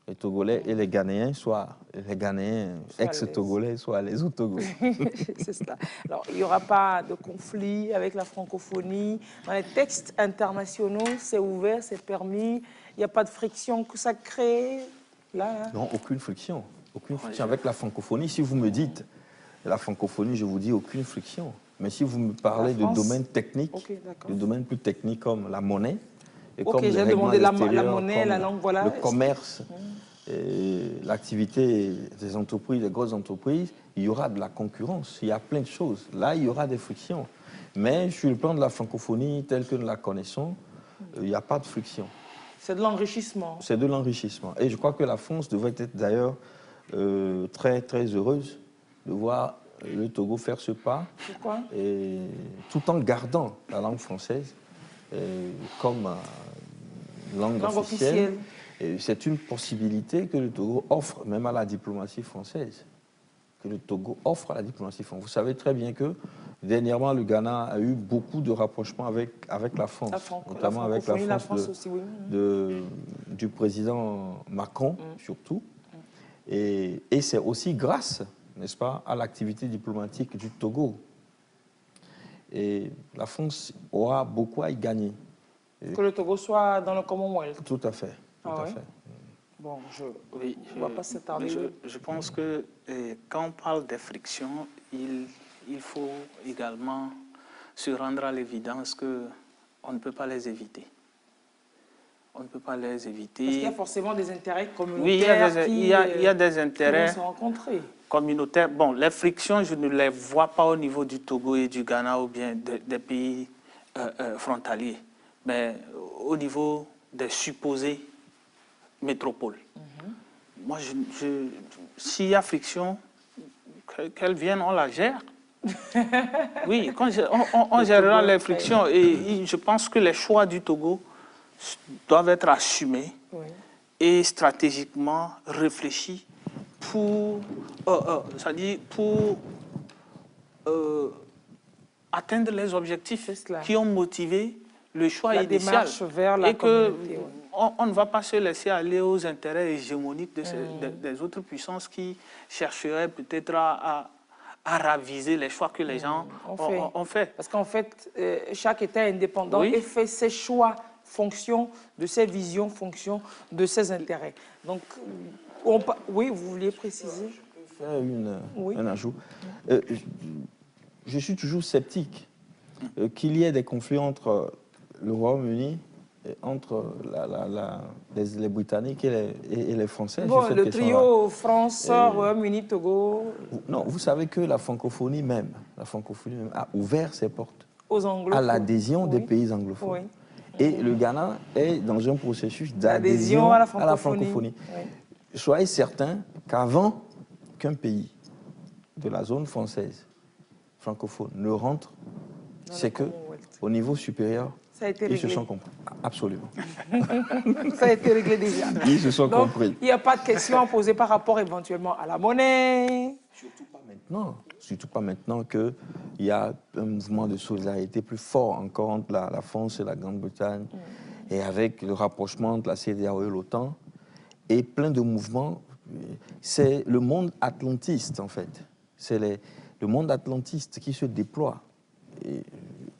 Les Togolais et les Ghanéens ex-Togolais soient à l'aise au Togo. C'est cela. Alors, il n'y aura pas de conflit avec la francophonie. Dans les textes internationaux, c'est ouvert, c'est permis. Il n'y a pas de friction que ça crée là. Non, aucune friction. Aucune friction avec la francophonie. Si vous me dites la francophonie, je vous dis aucune friction. Mais si vous me parlez de domaines techniques, de domaines plus techniques comme la monnaie, et comme les règlements extérieurs, la monnaie, la langue, voilà. Le commerce, l'activité des entreprises, des grosses entreprises, il y aura de la concurrence, il y a plein de choses. Là, il y aura des frictions. Mais sur le plan de la francophonie, telle que nous la connaissons, il n'y a pas de friction. C'est de l'enrichissement. C'est de l'enrichissement. Et je crois que la France devrait être d'ailleurs très, très heureuse de voir le Togo faire ce pas. Pourquoi? Et tout en gardant la langue française comme langue officielle. C'est une possibilité que le Togo offre même à la diplomatie française. Que le Togo offre à la diplomatie française. Vous savez très bien que dernièrement, le Ghana a eu beaucoup de rapprochements avec la France, notamment avec la France aussi, oui. Du président Macron, surtout. Et c'est aussi grâce, n'est-ce pas, à l'activité diplomatique du Togo. Et la France aura beaucoup à y gagner. Que le Togo soit dans le Commonwealth. Tout à fait. Tout à fait. Bon, je ne vais pas s'attarder. Je pense que quand on parle des frictions, il faut également se rendre à l'évidence qu'on ne peut pas les éviter. On ne peut pas les éviter. Parce qu'il y a forcément des intérêts communautaires. Oui, il y a des intérêts qui vont se rencontrer. Communautaires. Bon, les frictions, je ne les vois pas au niveau du Togo et du Ghana ou bien des pays frontaliers, mais au niveau des supposées métropoles. Moi, s'il y a friction, qu'elle vienne, on la gère. Oui, on gérera les frictions et je pense que les choix du Togo doivent être assumés et stratégiquement réfléchis pour atteindre les objectifs qui ont motivé le choix initial. Vers la communauté, on ne va pas se laisser aller aux intérêts hégémoniques des autres puissances qui chercheraient peut-être à raviser les choix que les gens ont fait. Parce qu'en fait, chaque État indépendant fait ses choix fonction de ses visions, fonction de ses intérêts. Donc, oui, vous vouliez préciser? Je peux faire un ajout. Je suis toujours sceptique qu'il y ait des conflits entre le Royaume-Uni, entre les Britanniques et les Français. Bon, le trio France, Royaume-Uni, Togo. Non, vous savez que la francophonie même a ouvert ses portes à l'adhésion des pays anglophones. Oui. Et le Ghana est dans un processus d'adhésion à la francophonie. Oui. Soyez certains qu'avant qu'un pays de la zone française francophone ne rentre, c'est qu'au niveau supérieur, ils se sont compris. Absolument. Ça a été réglé déjà. Ils se sont compris. Il n'y a pas de questions à poser par rapport éventuellement à la monnaie. Surtout pas maintenant. Surtout pas maintenant qu'il y a un mouvement de solidarité plus fort encore entre la France et la Grande-Bretagne, et avec le rapprochement entre la CEDEAO et l'OTAN, et plein de mouvements. C'est le monde atlantiste, en fait. C'est le monde atlantiste qui se déploie. Et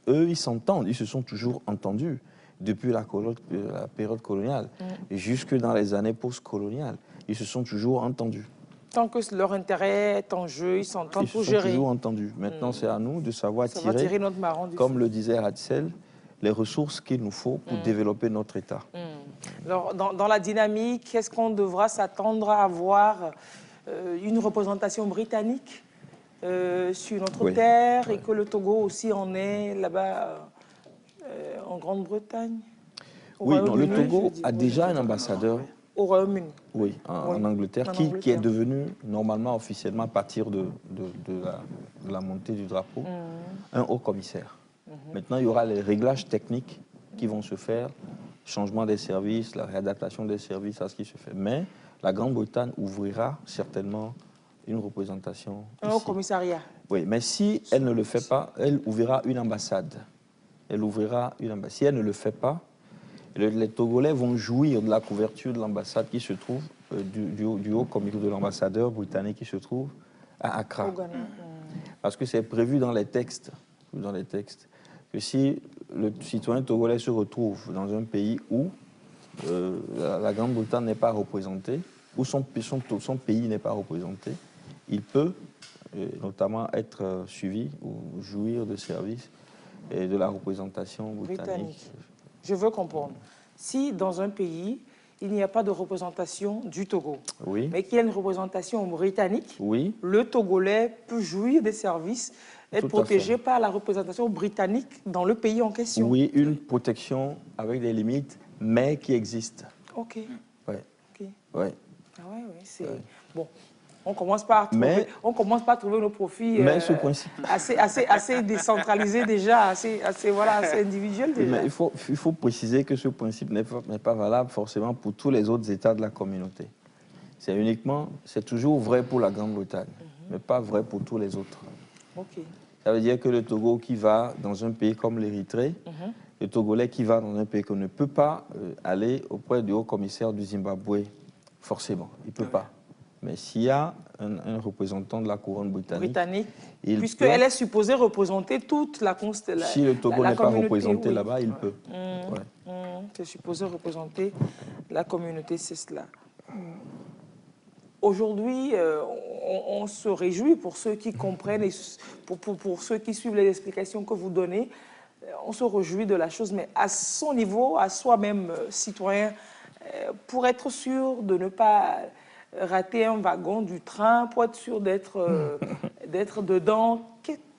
eux, ils s'entendent, ils se sont toujours entendus depuis la période coloniale, et jusque dans les années post-coloniales. Ils se sont toujours entendus. Tant que leur intérêt est en jeu, ils s'entendent pour gérer. Ils se sont toujours entendus. Maintenant, c'est à nous de savoir tirer notre marron du comme feu. Le disait Ratzel, les ressources qu'il nous faut pour développer notre État. Alors, dans la dynamique, est-ce qu'on devra s'attendre à avoir une représentation britannique sur notre terre, et que le Togo aussi en est là-bas en Grande-Bretagne? Oui, non, le Togo a déjà un ambassadeur. Au Royaume-Uni? Oui, en Angleterre, qui est devenu normalement, officiellement, à partir de la montée du drapeau, un haut commissaire. Maintenant, il y aura les réglages techniques qui vont se faire, changement des services, la réadaptation des services à ce qui se fait. Mais la Grande-Bretagne ouvrira certainement une représentation. Un haut commissariat? Oui, mais si elle ne le fait pas, elle ouvrira une ambassade. Elle ouvrira une ambassade. Si elle ne le fait pas, les Togolais vont jouir de la couverture de l'ambassade qui se trouve, du haut comité de l'ambassadeur britannique qui se trouve à Accra. Parce que c'est prévu dans les textes, que si le citoyen togolais se retrouve dans un pays où la Grande-Bretagne n'est pas représentée, où son pays n'est pas représenté, il peut notamment être suivi ou jouir de services et de la représentation britannique. Je veux comprendre. Si dans un pays, il n'y a pas de représentation du Togo, mais qu'il y a une représentation britannique, le Togolais peut jouir des services, être protégé par la représentation britannique dans le pays en question. Oui, une protection avec des limites, mais qui existe. OK. Ouais. Okay. Ouais. Ah ouais, c'est... Bon. On commence par trouver nos profils assez décentralisés déjà, assez individuels déjà. Mais il faut préciser que ce principe n'est pas valable forcément pour tous les autres États de la communauté. C'est toujours vrai pour la Grande-Bretagne, mais pas vrai pour tous les autres. Okay. Ça veut dire que le Togo qui va dans un pays comme l'Érythrée, le Togolais qui va dans un pays qu'on ne peut pas aller auprès du haut-commissaire du Zimbabwe, forcément, il ne peut pas. Mais s'il y a un représentant de la couronne britannique, puisqu'elle est supposée représenter toute la constellation. Si le Togo n'est pas représenté là-bas, il peut. C'est supposé représenter la communauté, c'est cela. Aujourd'hui, on se réjouit pour ceux qui comprennent et pour ceux qui suivent les explications que vous donnez. On se réjouit de la chose, mais à son niveau, à soi-même, citoyen, pour être sûr de ne pas rater un wagon du train, pour être sûr d'être dedans,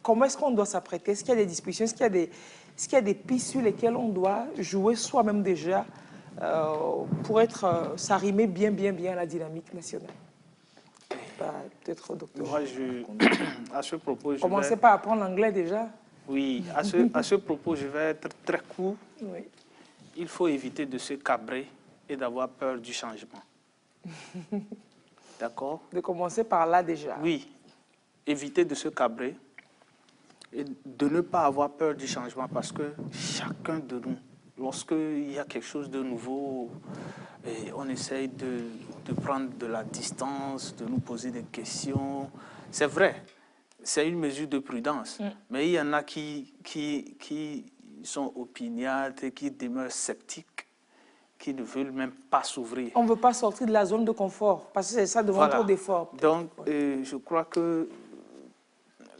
comment est-ce qu'on doit s'apprêter? Est-ce qu'il y a des discussions? Est-ce qu'il y a des pistes sur lesquelles on doit jouer soi-même déjà pour s'arrimer bien à la dynamique nationale? Peut-être, docteur. Moi, à ce propos, commencez par apprendre l'anglais déjà. Oui, à ce propos, je vais être très court. Oui. Il faut éviter de se cabrer et d'avoir peur du changement. D'accord? De commencer par là déjà. Oui, éviter de se cabrer et de ne pas avoir peur du changement, parce que chacun de nous, lorsqu'il y a quelque chose de nouveau, et on essaye de prendre de la distance, de nous poser des questions. C'est vrai, c'est une mesure de prudence, mais il y en a qui sont opiniâtres et qui demeurent sceptiques, qui ne veulent même pas s'ouvrir. On ne veut pas sortir de la zone de confort, parce que ça demande trop d'efforts. Donc, je crois que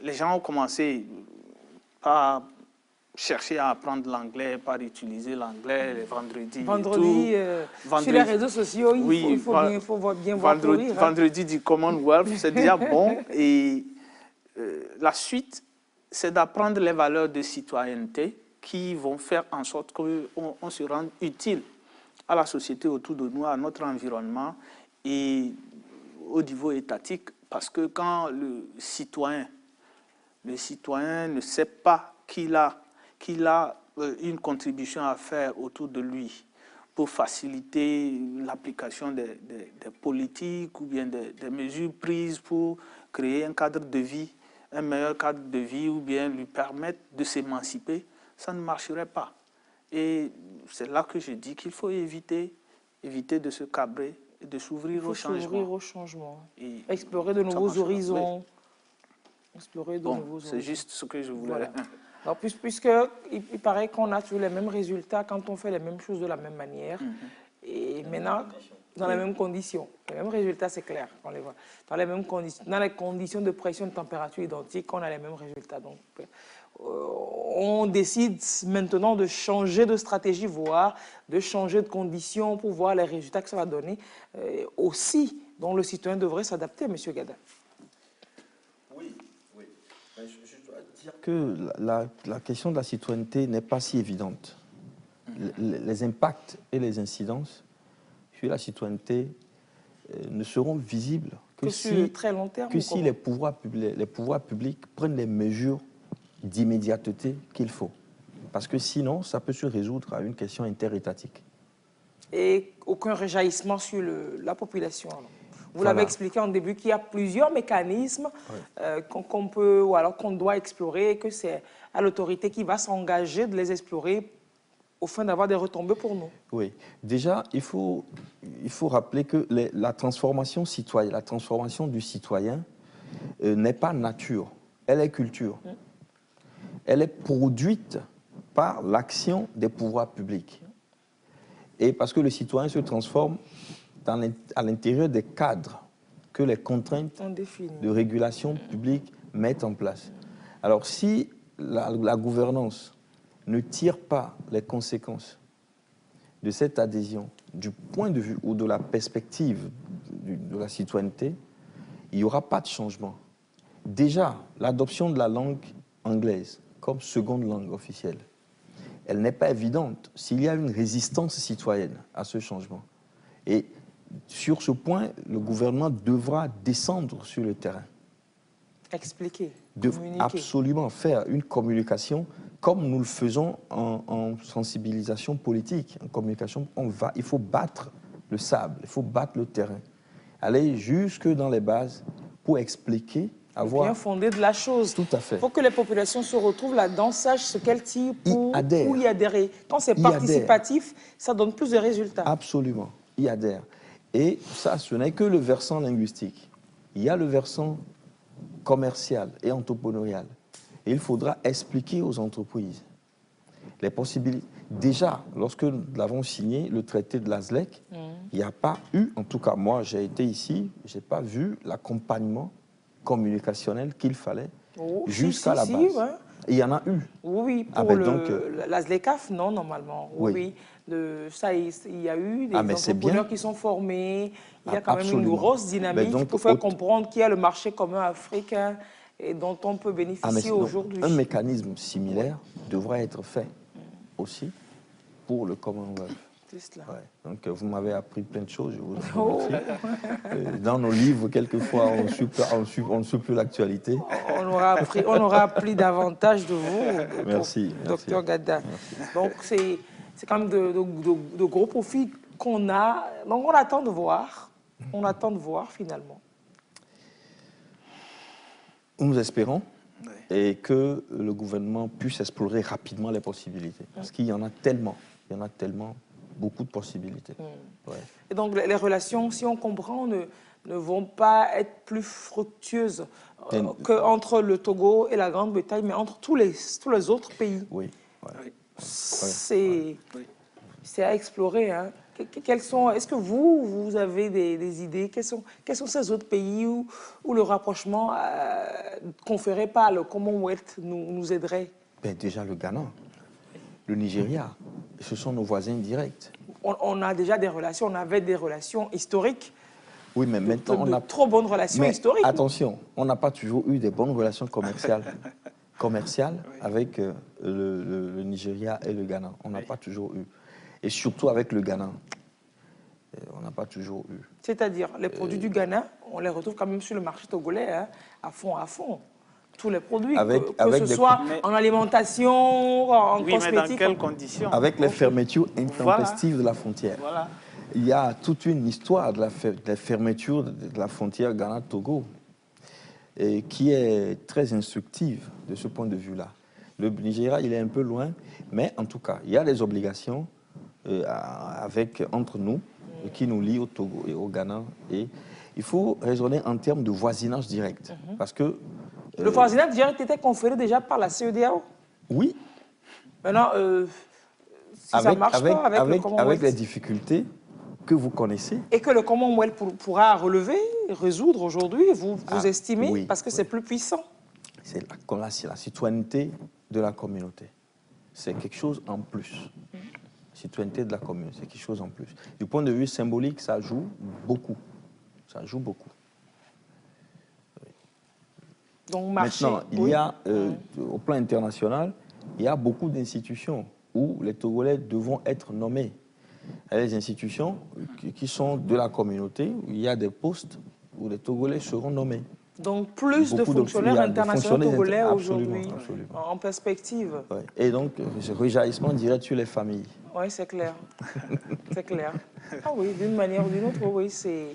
les gens ont commencé par chercher à apprendre l'anglais, par utiliser l'anglais les vendredis. Vendredi, sur les réseaux sociaux, il faut bien voir courir. Vendredi du Commonwealth, c'est déjà bon. Et la suite, c'est d'apprendre les valeurs de citoyenneté qui vont faire en sorte qu'on se rende utile à la société autour de nous, à notre environnement et au niveau étatique. Parce que quand le citoyen ne sait pas qu'il a une contribution à faire autour de lui pour faciliter l'application des politiques ou bien des mesures prises pour créer un cadre de vie, un meilleur cadre de vie ou bien lui permettre de s'émanciper, ça ne marcherait pas. Et c'est là que je dis qu'il faut éviter de se cabrer et de s'ouvrir au changement. Et explorer de nouveaux horizons. C'est juste ce que je voulais. Voilà. Alors, puisqu'il paraît qu'on a toujours les mêmes résultats quand on fait les mêmes choses de la même manière, et maintenant, dans les mêmes conditions. Les mêmes résultats, c'est clair, on les voit. Dans les conditions de pression et de température identiques, on a les mêmes résultats. Donc, on décide maintenant de changer de stratégie, voire de changer de conditions pour voir les résultats que ça va donner. Aussi, dont le citoyen devrait s'adapter, M. Gada. Oui. Je dois dire que la question de la citoyenneté n'est pas si évidente. Les impacts et les incidences sur la citoyenneté ne seront visibles que si, très long terme, que si les pouvoirs publics prennent les mesures d'immédiateté qu'il faut. Parce que sinon, ça peut se résoudre à une question interétatique. Et aucun réjaillissement sur la population. Alors. Vous l'avez expliqué en début qu'il y a plusieurs mécanismes qu'on peut ou alors qu'on doit explorer et que c'est à l'autorité qui va s'engager de les explorer au fin d'avoir des retombées pour nous. Oui. Déjà, il faut rappeler que la transformation citoyenne, la transformation du citoyen n'est pas nature, elle est culture. Elle est produite par l'action des pouvoirs publics. Et parce que le citoyen se transforme à l'intérieur des cadres que les contraintes de régulation publique mettent en place. Alors, si la gouvernance ne tire pas les conséquences de cette adhésion du point de vue ou de la perspective de la citoyenneté, il n'y aura pas de changement. Déjà, l'adoption de la langue anglaise comme seconde langue officielle, elle n'est pas évidente s'il y a une résistance citoyenne à ce changement. Et sur ce point, le gouvernement devra descendre sur le terrain. Expliquer, communiquer. Absolument, faire une communication comme nous le faisons en sensibilisation politique, en communication. Il faut battre le sable, il faut battre le terrain. Aller jusque dans les bases pour expliquer, bien fondé de la chose. Tout à fait. Il faut que les populations se retrouvent là-dedans, sachent ce qu'elles tirent pour y adhérer. Quand c'est participatif, ça donne plus de résultats. Absolument, y adhère. Et ça, ce n'est que le versant linguistique. Il y a le versant commercial et entrepreneurial. Et il faudra expliquer aux entreprises les possibilités. Déjà, lorsque nous avons signé le traité de l'ASLEC, il n'y a pas eu, en tout cas moi j'ai été ici, je n'ai pas vu l'accompagnement communicationnel qu'il fallait jusqu'à la base. Ouais. Et il y en a eu. Oui, pour l'ASLECAF, non, normalement. Oui. Ça, il y a eu des entrepreneurs qui sont formés. Il y a quand même une grosse dynamique pour faire comprendre qu'il y a le marché commun africain et dont on peut bénéficier aujourd'hui. Un mécanisme similaire devrait être fait aussi pour le Commonwealth. Ouais. Donc, vous m'avez appris plein de choses, je vous remercie. Dans nos livres, quelquefois, on ne suit plus l'actualité. On aura appris davantage de vous, merci, Dr Gada. Merci. Donc, c'est quand même de gros profits qu'on a. Donc, on attend de voir. On attend de voir, finalement. Nous espérons et que le gouvernement puisse explorer rapidement les possibilités. Parce qu'il y en a tellement. Il y en a tellement. Beaucoup de possibilités. Ouais. Et donc, les relations, si on comprend, ne vont pas être plus fructueuses qu'entre le Togo et la Grande-Bretagne, mais entre tous les autres pays. Oui. Ouais. Oui. c'est à explorer. Hein. Est-ce que vous avez des idées? Quels sont ces autres pays où le rapprochement conféré par le Commonwealth nous aiderait? Ben, déjà le Ghana, le Nigeria, ce sont nos voisins directs. On a déjà des relations, on avait des relations historiques. Oui, mais maintenant on a trop bonnes relations historiques. Attention, on n'a pas toujours eu des bonnes relations commerciales avec le Nigeria et le Ghana. On n'a pas toujours eu. Et surtout avec le Ghana. On n'a pas toujours eu. C'est-à-dire, les produits du Ghana, on les retrouve quand même sur le marché togolais, hein, à fond. Tous les produits, que ce soit en alimentation, en cosmétique. Mais dans quelles conditions? Avec les fermetures intempestives de la frontière. Voilà. Il y a toute une histoire de la fermeture de la frontière Ghana-Togo qui est très instructive de ce point de vue-là. Le Nigeria, il est un peu loin, mais en tout cas, il y a des obligations entre nous qui nous lient au Togo et au Ghana. Et il faut raisonner en termes de voisinage direct. Parce que... le voisinage direct était conféré déjà par la CEDEAO? Oui. Maintenant, si ça ne marche pas avec les difficultés que vous connaissez. Et que le Commonwealth pourra relever, résoudre aujourd'hui, vous estimez, oui, parce que c'est plus puissant. C'est la citoyenneté de la communauté. C'est quelque chose en plus. Citoyenneté de la commune, c'est quelque chose en plus. Du point de vue symbolique, ça joue beaucoup. Ça joue beaucoup. Oui. Donc, marché, maintenant, il y a, au plan international, il y a beaucoup d'institutions où les Togolais devront être nommés. Il y a des institutions qui sont de la communauté, où il y a des postes où les Togolais seront nommés. Donc, plus de fonctionnaires internationaux togolais aujourd'hui, en perspective. Ouais. Et donc, ce rejaillissement direct sur les familles. Oui, c'est clair. C'est clair. Ah oui, d'une manière ou d'une autre, oui, c'est...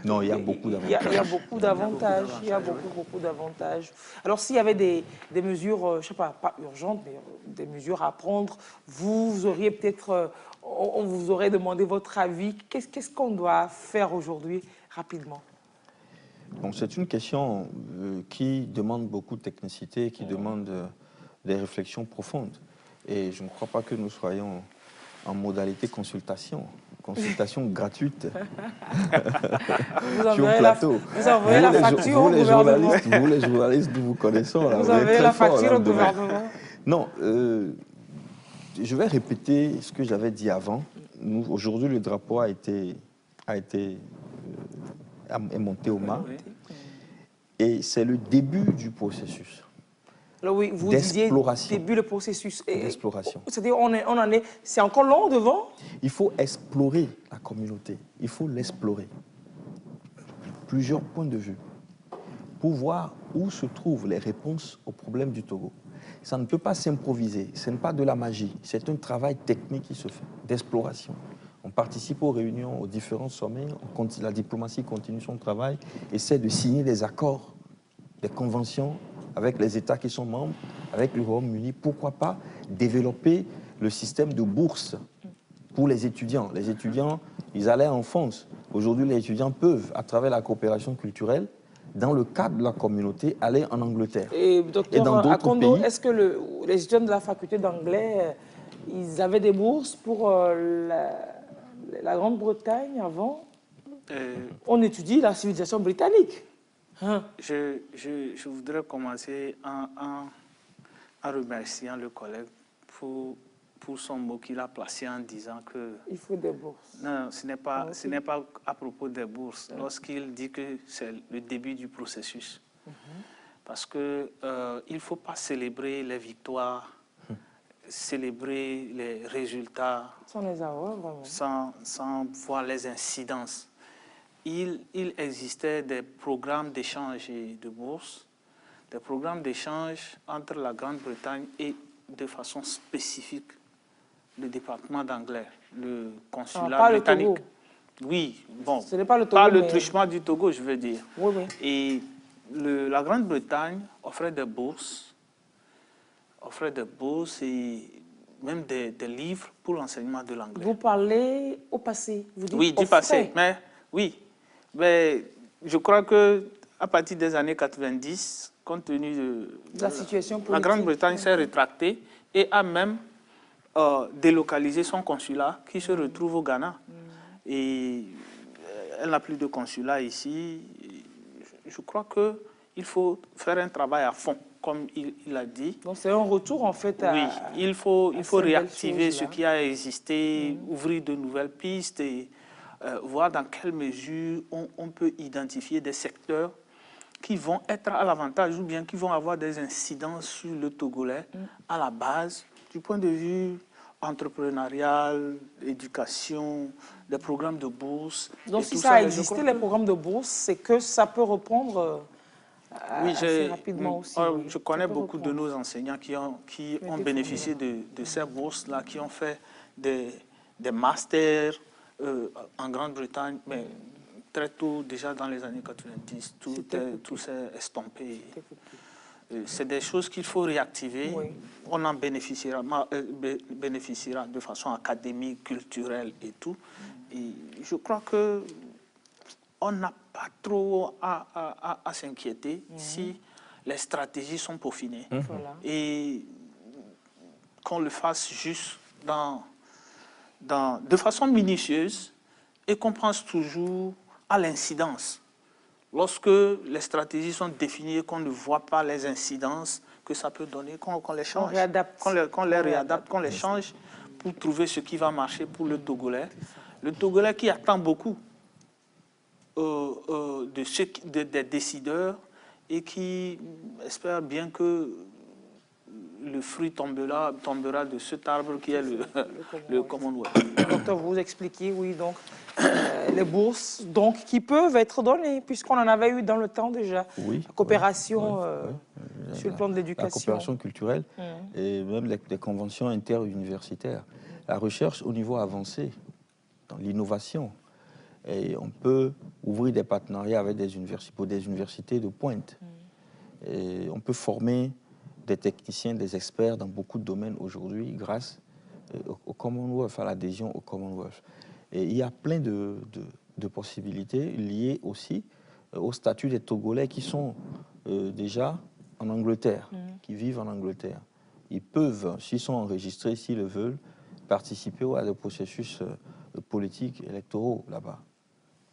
Non, il y a beaucoup d'avantages. Il y a beaucoup d'avantages. Il y a beaucoup d'avantages. Alors, s'il y avait des mesures, je ne sais pas urgentes, mais des mesures à prendre, vous auriez peut-être... on vous aurait demandé votre avis. Qu'est-ce qu'on doit faire aujourd'hui, rapidement? Bon, c'est une question qui demande beaucoup de technicité, qui demande des réflexions profondes. Et je ne crois pas que nous soyons en modalité consultation gratuite sur le plateau. Vous envoyez la facture au gouvernement. Vous, les journalistes, nous vous connaissons. Vous envoyez la facture au gouvernement. Non, je vais répéter ce que j'avais dit avant. Aujourd'hui, le drapeau est monté au mât. Et c'est le début du processus. Alors oui, vous disiez début le processus. D'exploration. C'est-à-dire, c'est encore long devant? Il faut explorer la communauté. Il faut l'explorer. Plusieurs points de vue. Pour voir où se trouvent les réponses aux problèmes du Togo. Ça ne peut pas s'improviser. Ce n'est pas de la magie. C'est un travail technique qui se fait, d'exploration. On participe aux réunions, aux différents sommets. La diplomatie continue son travail, essaie de signer des accords, des conventions avec les États qui sont membres, avec le Royaume-Uni. Pourquoi pas développer le système de bourse pour les étudiants. Les étudiants, ils allaient en France. Aujourd'hui, les étudiants peuvent, à travers la coopération culturelle, dans le cadre de la communauté, aller en Angleterre. Et docteur Akondo, est-ce que les étudiants de la faculté d'anglais, ils avaient des bourses pour la Grande-Bretagne avant? On étudie la civilisation britannique. Hein? Je voudrais commencer en remerciant le collègue pour son mot qu'il a placé en disant que... Il faut des bourses. Non, ce n'est pas à propos des bourses. Lorsqu'il dit que c'est le début du processus. Parce qu'il ne faut pas célébrer les victoires, célébrer les résultats sans les avoir, vraiment. Sans voir les incidences. Il existait des programmes d'échange et de bourse, des programmes d'échange entre la Grande-Bretagne et, de façon spécifique, le département d'anglais, le consulat britannique. Le Togo. Oui, bon, ce n'est pas le Togo, pas le truchement du Togo, je veux dire. Oui, oui. Et la Grande-Bretagne offrait des bourses et même des livres pour l'enseignement de l'anglais. Vous parlez au passé, vous dites oui, du passé, mais oui. Mais je crois qu'à partir des années 90, compte tenu de la situation politique, la Grande-Bretagne s'est rétractée et a même délocalisé son consulat qui se retrouve au Ghana. Et elle n'a plus de consulat ici. Je crois qu'il faut faire un travail à fond, comme il a dit. Donc c'est un retour en fait à... Oui, il faut réactiver ce qui a existé, ouvrir de nouvelles pistes et voir dans quelle mesure on peut identifier des secteurs qui vont être à l'avantage ou bien qui vont avoir des incidences sur le Togolais à la base, du point de vue entrepreneurial, éducation, des programmes de bourse. Donc si ça a existé, les programmes de bourse, c'est que ça peut reprendre assez rapidement aussi. Oui. Je connais beaucoup de nos enseignants qui ont bénéficié de ces bourses-là, qui ont fait des masters en Grande-Bretagne, mais très tôt, déjà dans les années 90, tout s'est estompé. C'est des choses qu'il faut réactiver. Oui. On en bénéficiera de façon académique, culturelle et tout. Et je crois qu'on n'a pas trop à s'inquiéter si les stratégies sont peaufinées. Voilà. Et qu'on le fasse juste de façon minutieuse et qu'on pense toujours à l'incidence. Lorsque les stratégies sont définies et qu'on ne voit pas les incidences que ça peut donner, qu'on les change, qu'on les réadapte, qu'on les change pour trouver ce qui va marcher pour le Togolais. Le Togolais qui attend beaucoup des décideurs et qui espère bien que le fruit tombera de cet arbre qui est le Commonwealth. Docteur, vous expliquez, oui, donc les bourses donc, qui peuvent être données, puisqu'on en avait eu dans le temps déjà. Oui, la coopération sur le plan de l'éducation. La coopération culturelle et même les conventions interuniversitaires. La recherche au niveau avancé, dans l'innovation. Et on peut ouvrir des partenariats avec des universités, pour des universités de pointe. Et on peut former des techniciens, des experts dans beaucoup de domaines aujourd'hui grâce au Commonwealth, à l'adhésion au Commonwealth. Et il y a plein de possibilités liées aussi au statut des Togolais qui sont déjà en Angleterre, qui vivent en Angleterre. Ils peuvent, s'ils sont enregistrés, s'ils le veulent, participer à des processus politiques, électoraux là-bas.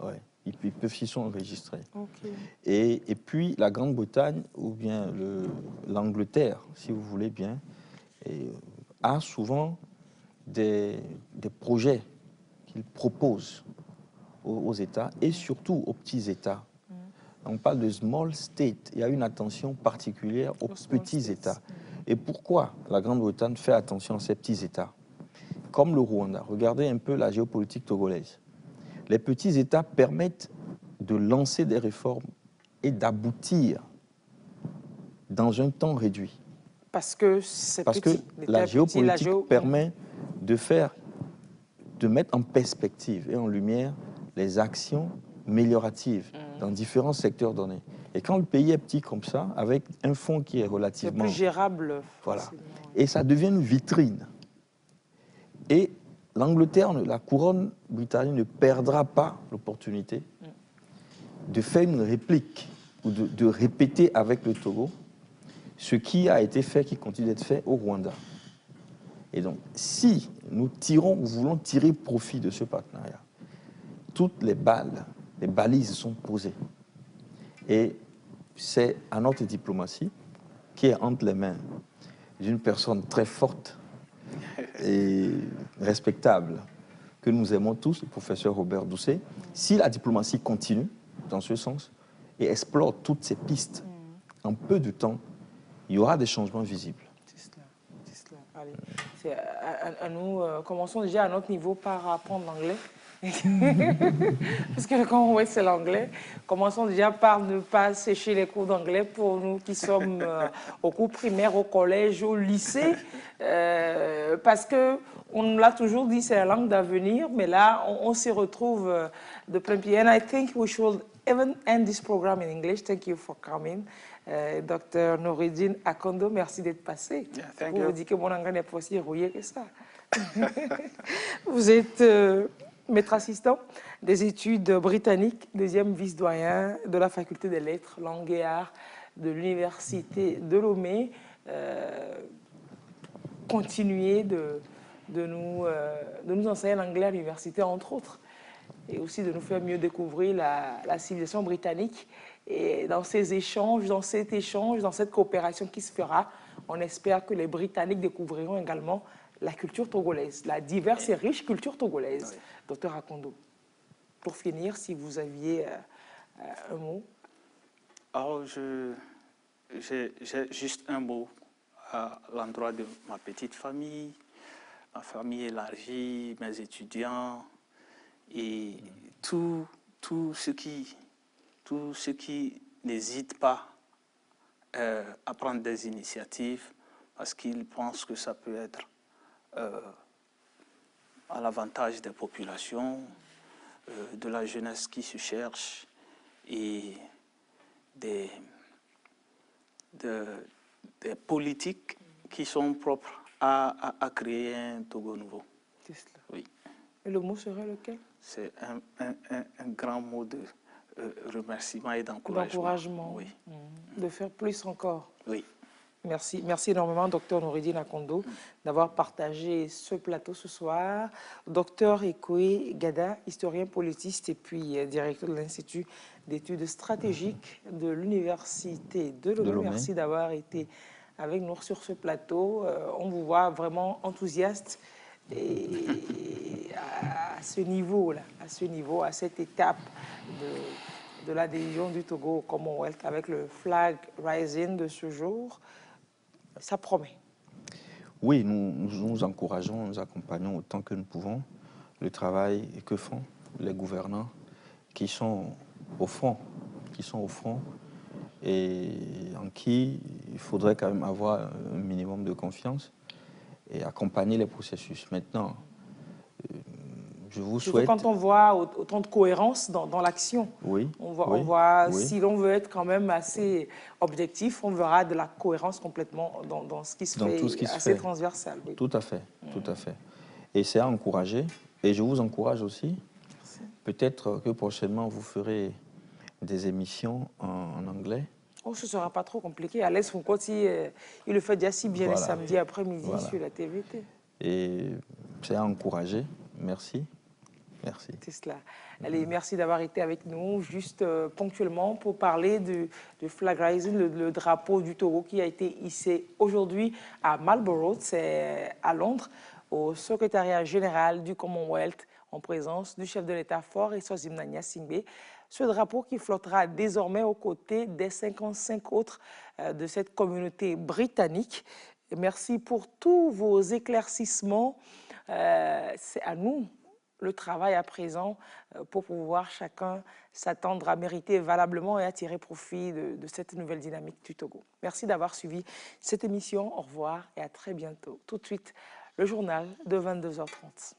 Ouais. Ils peuvent, s'ils sont enregistrés. Okay. Et puis la Grande-Bretagne, ou bien l'Angleterre, si vous voulez bien, a souvent des projets qu'ils proposent aux États et surtout aux petits États. On parle de small state. Il y a une attention particulière aux petits États. Et pourquoi la Grande-Bretagne fait attention à ces petits États? Comme le Rwanda. Regardez un peu la géopolitique togolaise. Les petits États permettent de lancer des réformes et d'aboutir dans un temps réduit. Parce que la géopolitique permet de mettre en perspective et en lumière les actions amélioratives dans différents secteurs donnés. Et quand le pays est petit comme ça, avec un fonds qui est relativement... C'est plus gérable. Voilà. Et ça devient une vitrine. Et l'Angleterre, la couronne britannique ne perdra pas l'opportunité de faire une réplique ou de répéter avec le Togo ce qui a été fait, qui continue d'être fait au Rwanda. Et donc, si nous voulons tirer profit de ce partenariat, toutes les balises sont posées. Et c'est à notre diplomatie, qui est entre les mains d'une personne très forte et respectable, que nous aimons tous, le professeur Robert Doucet, si la diplomatie continue dans ce sens et explore toutes ces pistes, en peu de temps, il y aura des changements visibles. C'est cela. Allez. Nous commençons déjà à notre niveau par apprendre l'anglais. Parce que le Commonwealth, c'est l'anglais. Commençons déjà par ne pas sécher les cours d'anglais pour nous qui sommes au cours primaire, au collège, au lycée. Parce qu'on l'a toujours dit, c'est la langue d'avenir, mais là, on s'y retrouve de plein pied. And I think we should even end this program in English. Thank you for coming. Dr Noureddine Akondo, merci d'être passé. Yeah, vous dites que mon anglais n'est pas aussi rouillé que ça. Vous êtes maître assistant des études britanniques, deuxième vice-doyen de la faculté des lettres, langues et arts de l'université de Lomé. Continuez de nous enseigner l'anglais à l'université, entre autres, et aussi de nous faire mieux découvrir la civilisation britannique. Et dans ces échanges, dans cet échange, dans cette coopération qui se fera, on espère que les Britanniques découvriront également la culture togolaise, la diverse et riche culture togolaise. Oui. Docteur Akondo, pour finir, si vous aviez un mot. Alors, j'ai juste un mot à l'endroit de ma petite famille, ma famille élargie, mes étudiants et tous ceux qui n'hésitent pas à prendre des initiatives parce qu'ils pensent que ça peut être à l'avantage des populations, de la jeunesse qui se cherche et des politiques qui sont propres à créer un Togo nouveau. C'est cela. Oui. Et le mot serait lequel? C'est un grand mot de remerciement et d'encouragement. Oui. De faire plus encore. Oui. Merci. Merci énormément, Dr Noureddine Akondo, d'avoir partagé ce plateau ce soir. Dr Ekoe Gada, historien politiste et puis directeur de l'Institut d'études stratégiques de l'Université de Lomé. Merci d'avoir été avec nous sur ce plateau. On vous voit vraiment enthousiaste et à ce niveau-là, à cette étape de l'adhésion du Togo au Commonwealth avec le flag rising de ce jour. Ça promet. Oui, nous encourageons, nous accompagnons autant que nous pouvons le travail que font les gouvernants qui sont au front, et en qui il faudrait quand même avoir un minimum de confiance et accompagner les processus. Maintenant, je vous souhaite... Quand on voit autant de cohérence dans l'action, oui, on voit si l'on veut être quand même assez objectif, on verra de la cohérence complètement dans ce qui se fait, assez transversal. Oui. Tout à fait, tout à fait. Et c'est à encourager, et je vous encourage aussi. Peut-être que prochainement, vous ferez des émissions en anglais. Oh, ce ne sera pas trop compliqué. Alex Foukoti, il le fait déjà si bien les samedis après-midi sur la TVT. Et c'est à encourager. Merci. Merci. C'est cela. Allez, merci d'avoir été avec nous juste ponctuellement pour parler du flag rising, le drapeau du Togo qui a été hissé aujourd'hui à Marlborough, c'est à Londres, au secrétariat général du Commonwealth en présence du chef de l'État fort et Sozimna Nyasingbe. Ce drapeau qui flottera désormais aux côtés des 55 autres de cette communauté britannique. Et merci pour tous vos éclaircissements. C'est à nous le travail à présent pour pouvoir chacun s'attendre à mériter valablement et à tirer profit de cette nouvelle dynamique du Togo. Merci d'avoir suivi cette émission. Au revoir et à très bientôt. Tout de suite, le journal de 22h30.